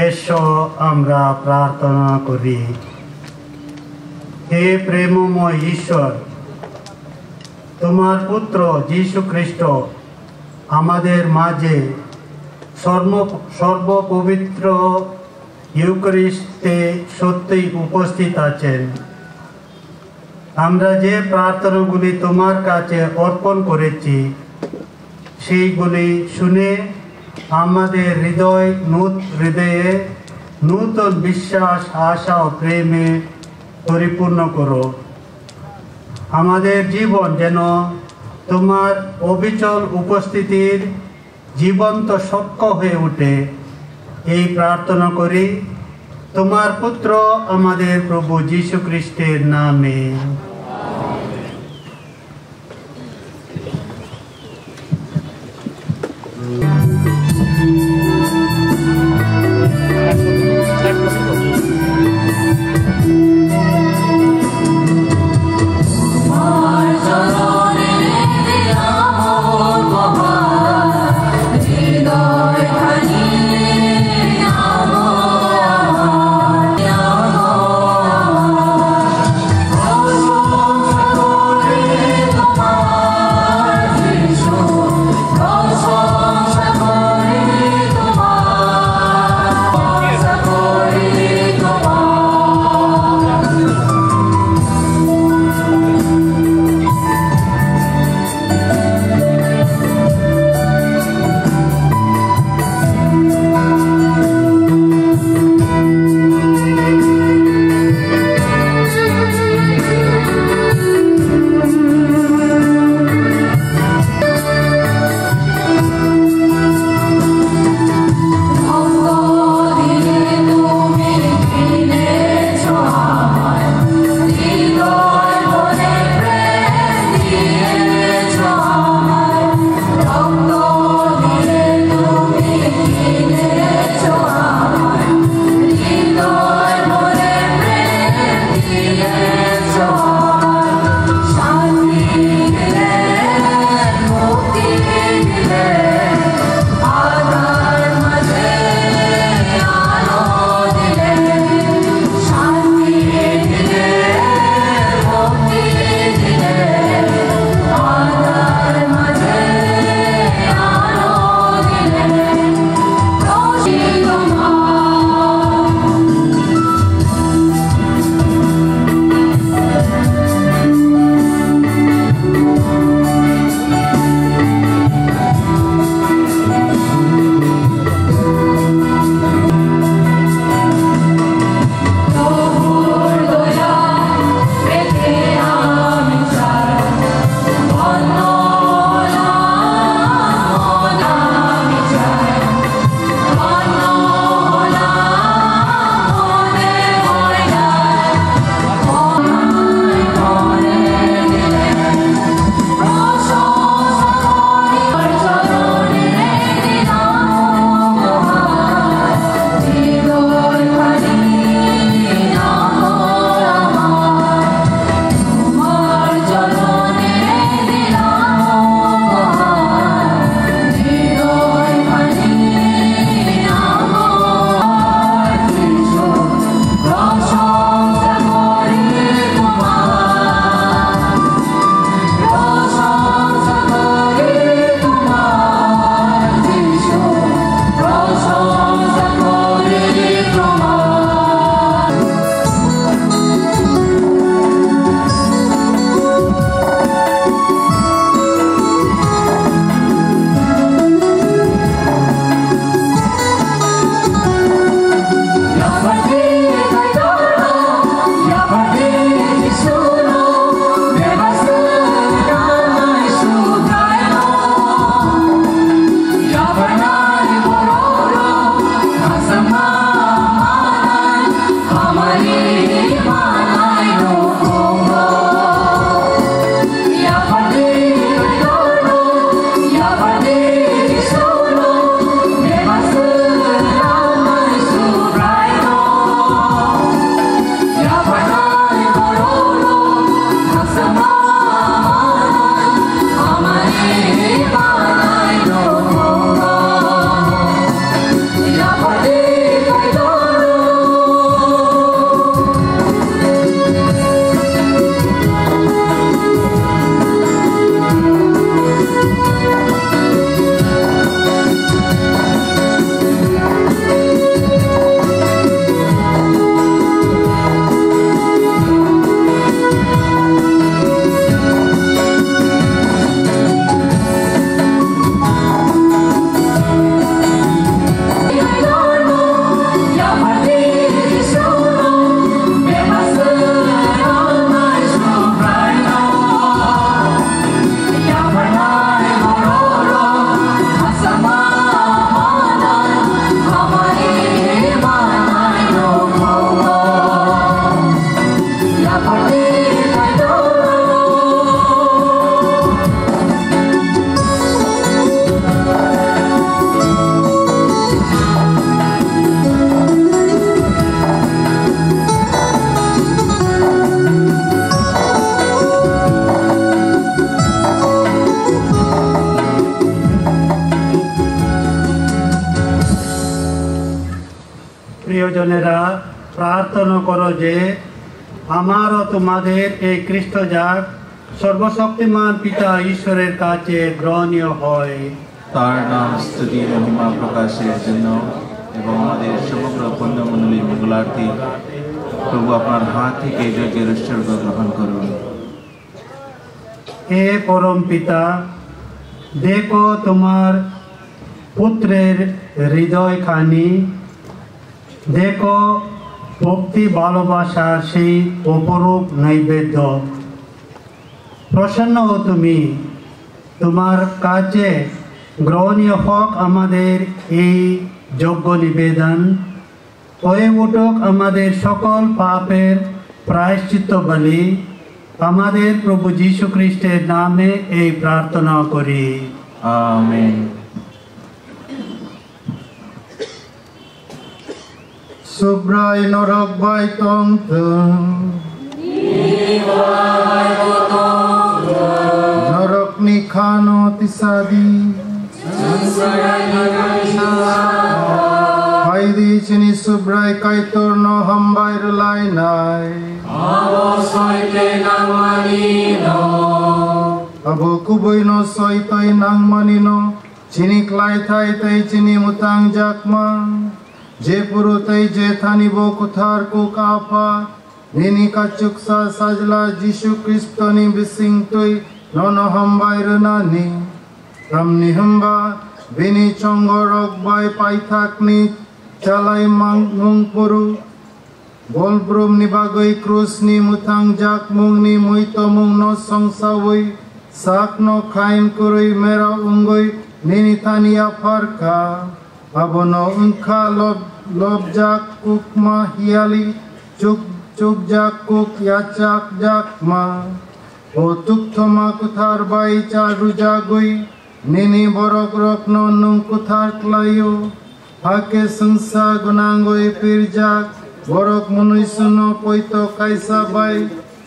এসো আমরা প্রার্থনা করি হে প্রেমময় ঈশ্বর তোমার পুত্র যীশু খ্রিস্ট আমাদের মাঝে সর্বপবিত্র ইউক্যারিস্টে সত্যই উপস্থিত আছেন আমরা যে প্রার্থনাগুলি তোমার কাছে অর্পণ করেছি সেইগুলি শুনে আমাদের হৃদয়ে নূতন বিশ্বাস আশা ও প্রেমে পরিপূর্ণ করো আমাদের জীবন যেন তোমার অবিচল উপস্থিতির জীবন্ত সাক্ষ্য হয়ে ওঠে এই প্রার্থনা করি তোমার পুত্র আমাদের প্রভু যীশু খ্রিস্টের নামে Oh প্রিয়জনেরা প্রার্থনা করো যে আমার ও তোমাদের এই খ্রিস্ট যাক সর্বশক্তিমান পিতা ঈশ্বরের কাছে গ্রহণীয় হয়। তার নাম স্তুতি মহিমা প্রকাশের জন্য এবং আমাদের সমগ্র পুণ্যমণ্ডলী মঙ্গলার্থী প্রভু আপনার হাত থেকে যজ্ঞের উৎসর্গ গ্রহণ করুন। হে পরম পিতা, দেখো তোমার পুত্রের হৃদয়খানি, দেখো ভক্তি ভালোবাসার সেই অপরূপ নৈবেদ্য। প্রসন্ন হো তুমি, তোমার কাছে গ্রহণীয় হোক আমাদের এই যজ্ঞ নিবেদন, হয়ে উঠুক আমাদের সকল পাপের প্রায়শ্চিত্ত বলি। আমাদের প্রভু যীশু খ্রিস্টের নামে এই প্রার্থনা করি, amen. Subrai norok bai tong tung norok ni khano tisadi hai di chini subrai kai tor no hambai rulai nai abo soi te nang mani no abo kuboi no soi toi nang mani no chini klai thai tai chini mutang jakma जे पुरुतै जे थानिबो कुथार को काफा निनी का चुक्सा साजला जीशु क्रिस्तोनी बिसिंग तोय ननो हम्बाय रनानी तमनी हम्बा बिनी चंगरक bye पाइथाकनी चालाई मंग पुरु बोलब्रुम निबागै क्रुसनी मुथां जाक मुंगनी मुइतो मुंग no संसावै साकनो खाइन कुरै मेरा उंगै निनी थानिया फरका abono unka lob jak ukma hiali chuk jak kuk yachak jak ma o tuk thoma kuthar bai charu jagui nini borok rokno nung kuthar klayo hake sungsa gunangoi pirjak borok munuisuno poito kaisa bai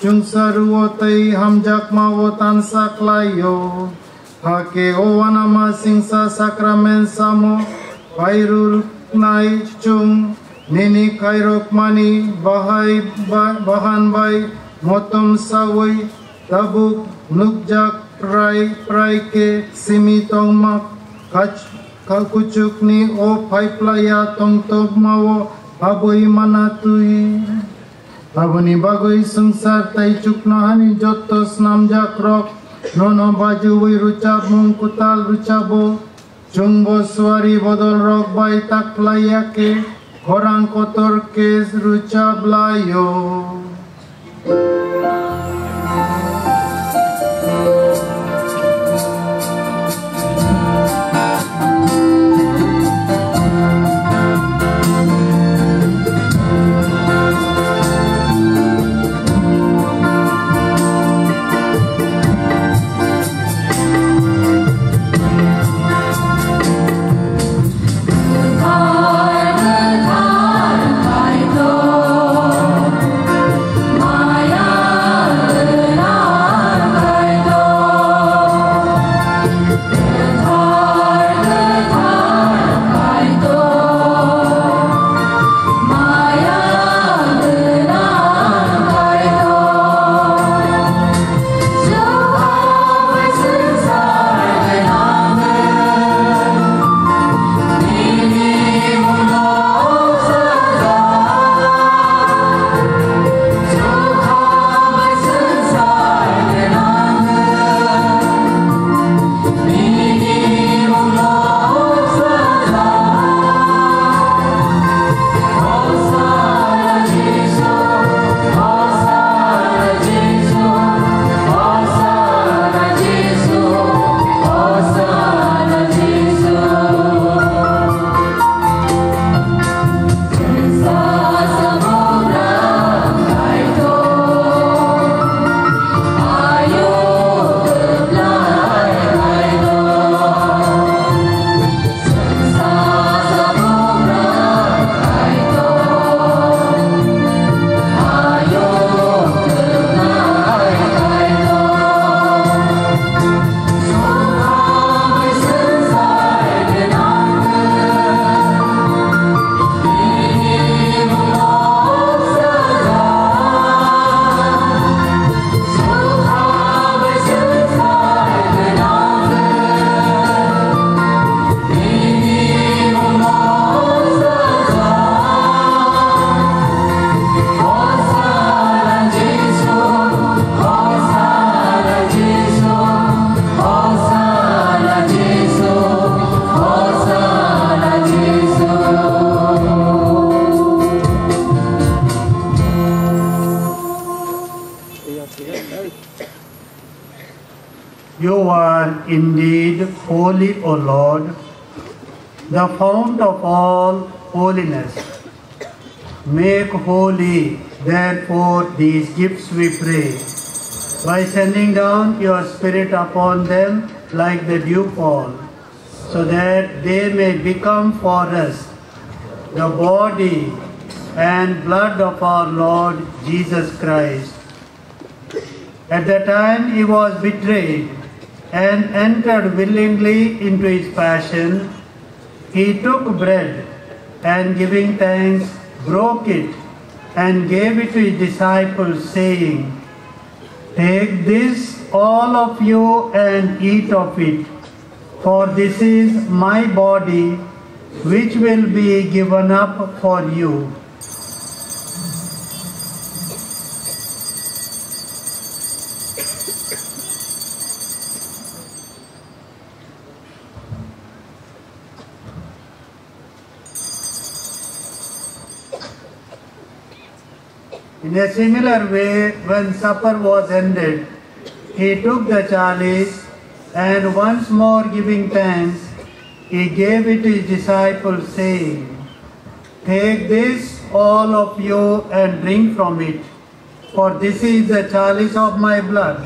chungsa ruotai hamjak ma o tansa klayo hake owanama singsa sakramen samo Pairul nai chung nini kairok mani bahai bahan bai motom sawai tabuk nukjak prai ke simi tongmak kucuk ni o paiplaya tong top mawo aboi manatui aboni bagoi sungsar tai chukna hani jotos namjak rok nono baju rucap mung kutal rucabo Jumbo suari bodol rok bai tak playa ke orang kotor ke ruca blayo. Maya indeed holy, O Lord, the fount of all holiness. Make holy, therefore, these gifts, we pray, by sending down your Spirit upon them like the dewfall, so that they may become for us the body and blood of our Lord Jesus Christ. At the time he was betrayed and entered willingly into his passion, he took bread and giving thanks, broke it and gave it to his disciples, saying, "Take this, all of you, and eat of it, for this is my body, which will be given up for you." In a similar way, when supper was ended, he took the chalice and once more giving thanks, he gave it to his disciples, saying, "Take this, all of you, and drink from it, for this is the chalice of my blood,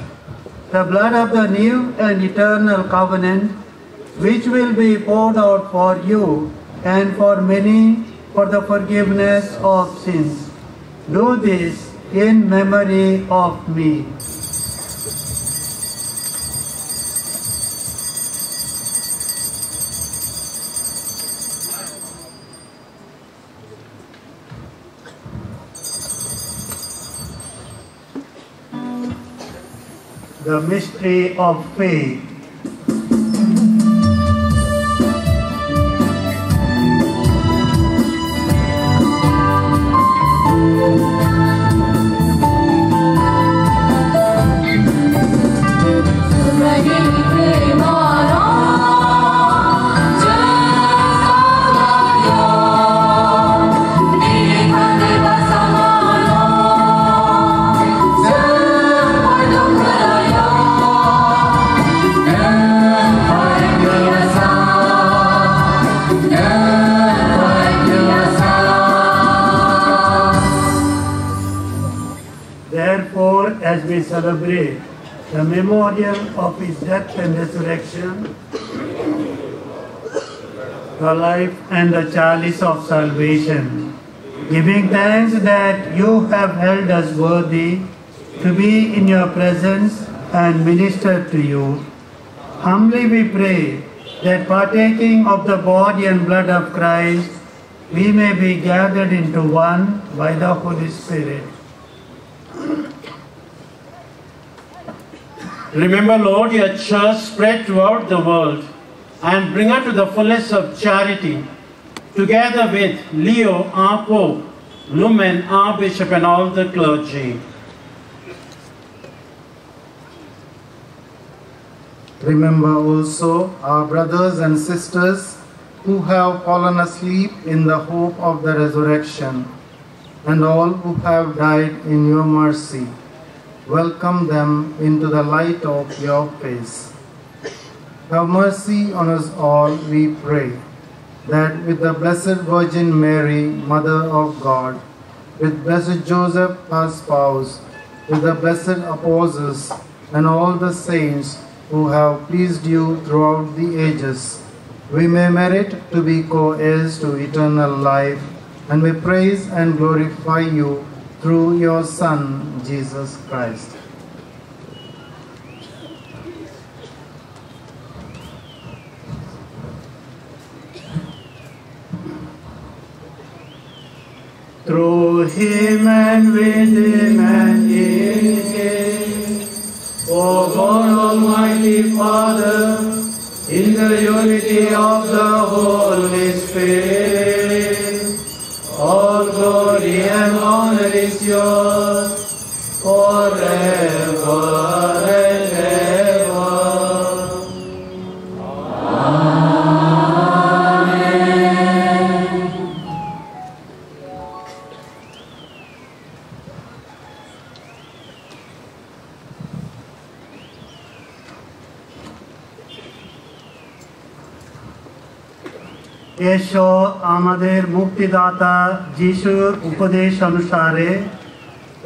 the blood of the new and eternal covenant, which will be poured out for you and for many for the forgiveness of sins. Do this in memory of me." The mystery of faith. As we celebrate the memorial of his death and resurrection, the life and the chalice of salvation, giving thanks that you have held us worthy to be in your presence and minister to you, humbly we pray that partaking of the body and blood of Christ, we may be gathered into one by the Holy Spirit. Remember, Lord, your church spread throughout the world and bring her to the fullness of charity, together with Leo, our Pope, Lumen, our Bishop, and all the clergy. Remember also our brothers and sisters who have fallen asleep in the hope of the resurrection, and all who have died in your mercy. Welcome them into the light of your face. Have mercy on us all, we pray, that with the Blessed Virgin Mary, Mother of God, with Blessed Joseph, her spouse, with the blessed apostles and all the saints who have pleased you throughout the ages, we may merit to be co-heirs to eternal life, and we praise and glorify you through your Son, Jesus Christ. Through him and with him and in him, O God Almighty Father, in the unity of the Holy Spirit, all glory and honor is yours forever and ever. Amen. এসো আমাদের মুক্তিদাতা যিশুর উপদেশ অনুসারে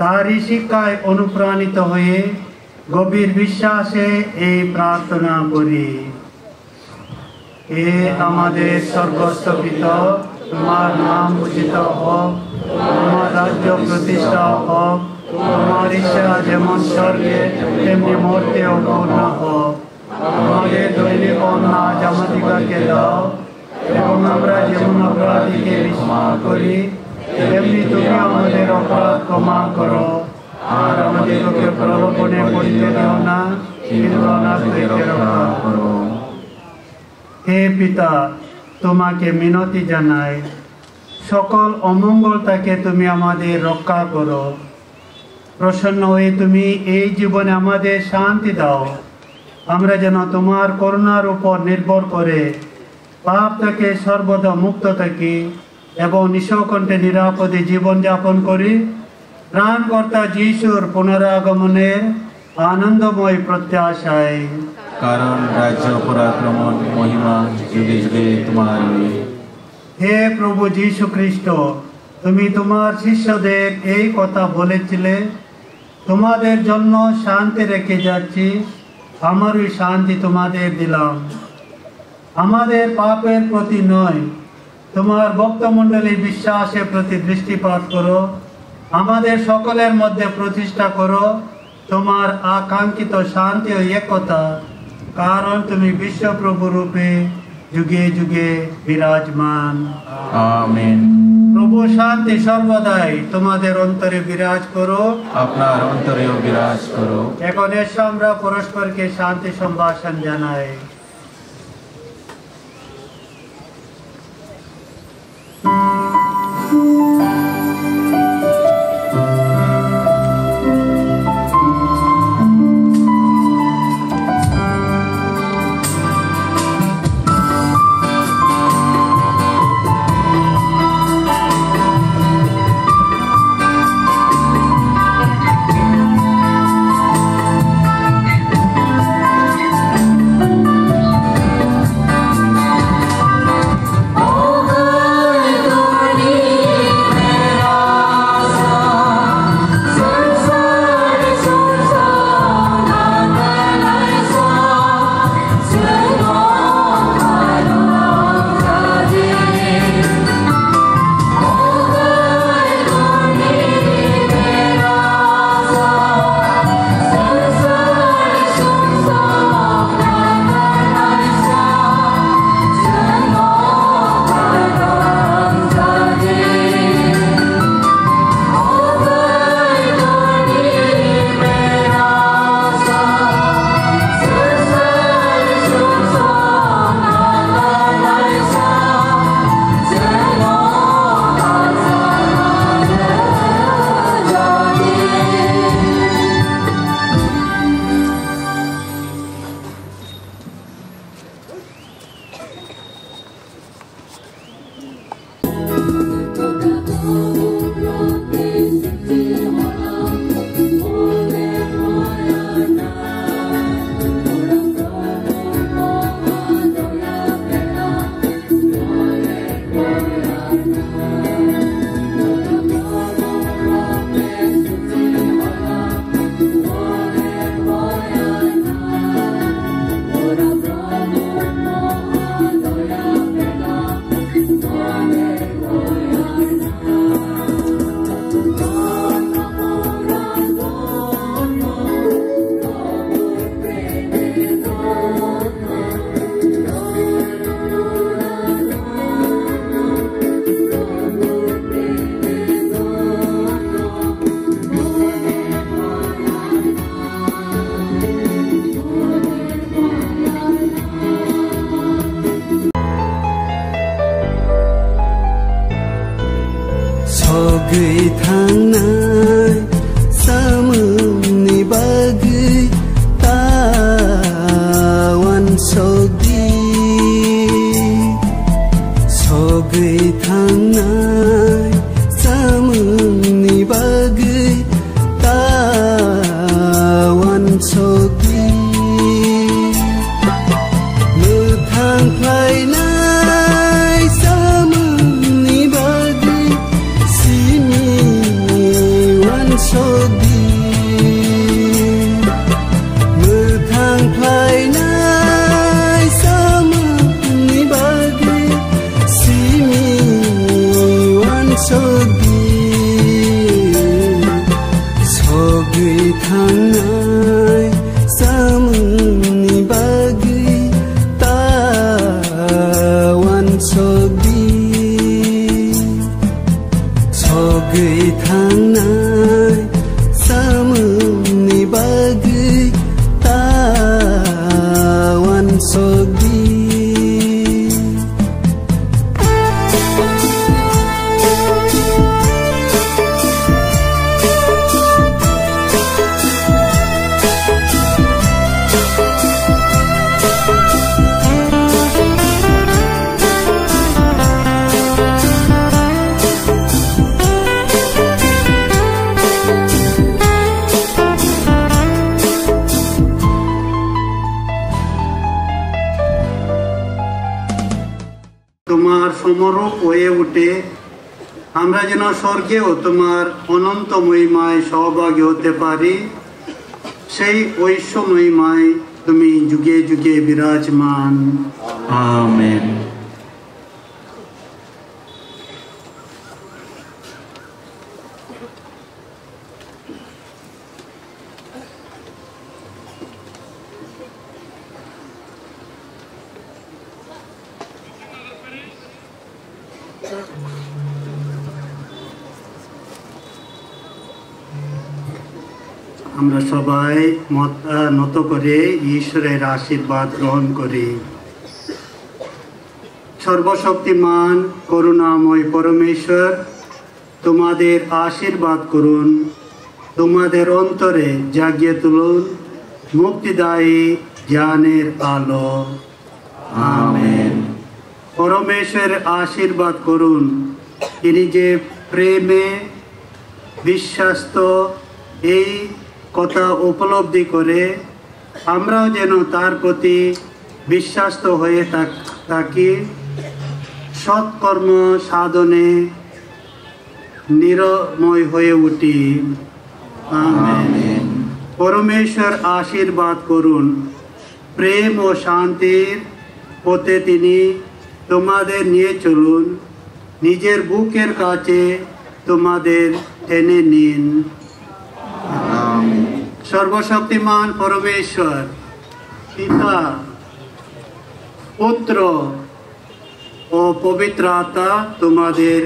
তারই শিক্ষায় অনুপ্রাণিত হয়ে গভীর বিশ্বাসে এই প্রার্থনা করি। হে আমাদের স্বর্গস্থ পিতা, তোমার নাম পূজিত হোক, তোমার রাজ্য প্রতিষ্ঠা হোক, তোমার ইচ্ছা যেমন স্বর্গে তেমনি মর্তেও পূর্ণ হোক। আমাদের দৈনিক অন্ন আজ আমাদিগকে দাও, এবং আমরা যেমন অপরাধীকে ক্ষমা করি তেমনি তুমি আমাদের অপরাধ ক্ষমা করো, আর আমাদেরকে প্রলোভনে পড়িতে দিও না, কিন্তু অনাথ হইতে রক্ষা করো। হে পিতা, তোমাকে মিনতি জানাই, সকল অমঙ্গল থেকে তুমি আমাদের রক্ষা করো। প্রসন্ন হয়ে তুমি এই জীবনে আমাদের শান্তি দাও, আমরা যেন তোমার করুণার উপর নির্ভর করে পাপ থেকে সর্বদা মুক্ত থাকি এবং নিঃকণ্ঠে নিরাপদে জীবনযাপন করি। প্রাণকর্তা যিশুর পুনরাগমনের আনন্দময় প্রত্যাশায়। কারণ রাজ্য পরাক্রমণ মহিমা যুগে যুগে তোমার। হে প্রভু যীশু খ্রিস্ট, তুমি তোমার শিষ্যদের এই কথা বলেছিলে, তোমাদের জন্য শান্তি রেখে যাচ্ছি, আমারই শান্তি তোমাদের দিলাম। আমাদের পাপের প্রতি নয়, তোমার ভক্তমণ্ডলীর বিশ্বাসের প্রতি দৃষ্টিপাত করো। আমাদের সকলের মধ্যে প্রতিষ্ঠা করো তোমার আকাঙ্ক্ষিত শান্তি ও একতা, কারণ তুমি বিশ্বপ্রভু রূপে যুগে যুগে বিরাজমান। আমেন। প্রভু শান্তি সর্বদাই তোমাদের অন্তরে বিরাজ করো, আপনার অন্তরেও বিরাজ করো। এখন এসো আমরা পরস্পরকে শান্তি সম্ভাষণ জানাই। Gửi tháng nay sa mừng ni bagi tawan sogdi so gửi tháng nay sa mừng ni bagi tawan sogdi mưa tháng phai nay sa তোমার সমরূপ হয়ে উঠে আমরা যেন স্বর্গেও তোমার অনন্ত মহিমায় সহভাগী হতে পারি। সেই ঐশ্য মহিমায় তুমি যুগে যুগে বিরাজমান। আমেন। আমরা সবাই নত করে ঈশ্বরের আশীর্বাদ গ্রহণ করি। সর্বশক্তিমান করুণাময় পরমেশ্বর, তোমাদের আশীর্বাদ করুন, তোমাদের অন্তরে জাগিয়ে তুলুন মুক্তিদায়ী জ্ঞানের আলো। আমেন। পরমেশ্বর আশীর্বাদ করুন, তিনি যে প্রেমে বিশ্বাস্ত এই কথা উপলব্ধি করে আমরাও যেন তার প্রতি বিশ্বাস্ত হয়ে থাকি, সৎকর্ম সাধনে নিরময় হয়ে উঠি। আমেন। পরমেশ্বর আশীর্বাদ করুন, প্রেম ও শান্তির পথে তিনি তোমাদের নিয়ে চলুন, নিজের বুকের কাছে তোমাদের টেনে নিন। সর্বশক্তিমান পরমেশ্বর পিতা, পুত্র ও পবিত্র আত্মা তোমাদের